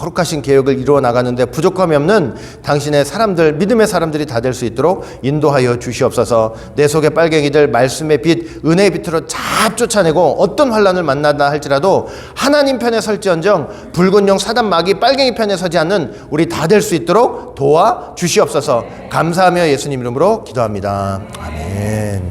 거룩하신 계획을 이루어 나가는데 부족함이 없는 당신의 사람들, 믿음의 사람들이 다 될 수 있도록 인도하여 주시옵소서. 내 속의 빨갱이들 말씀의 빛, 은혜의 빛으로 잘 쫓아내고 어떤 환난을 만나다 할지라도 하나님 편에 설지언정 붉은 용 사단 마귀 빨갱이 편에 서지 않는 우리 다 될 수 있도록 도와 주시옵소서. 감사하며 예수님 이름으로 기도합니다. 아멘.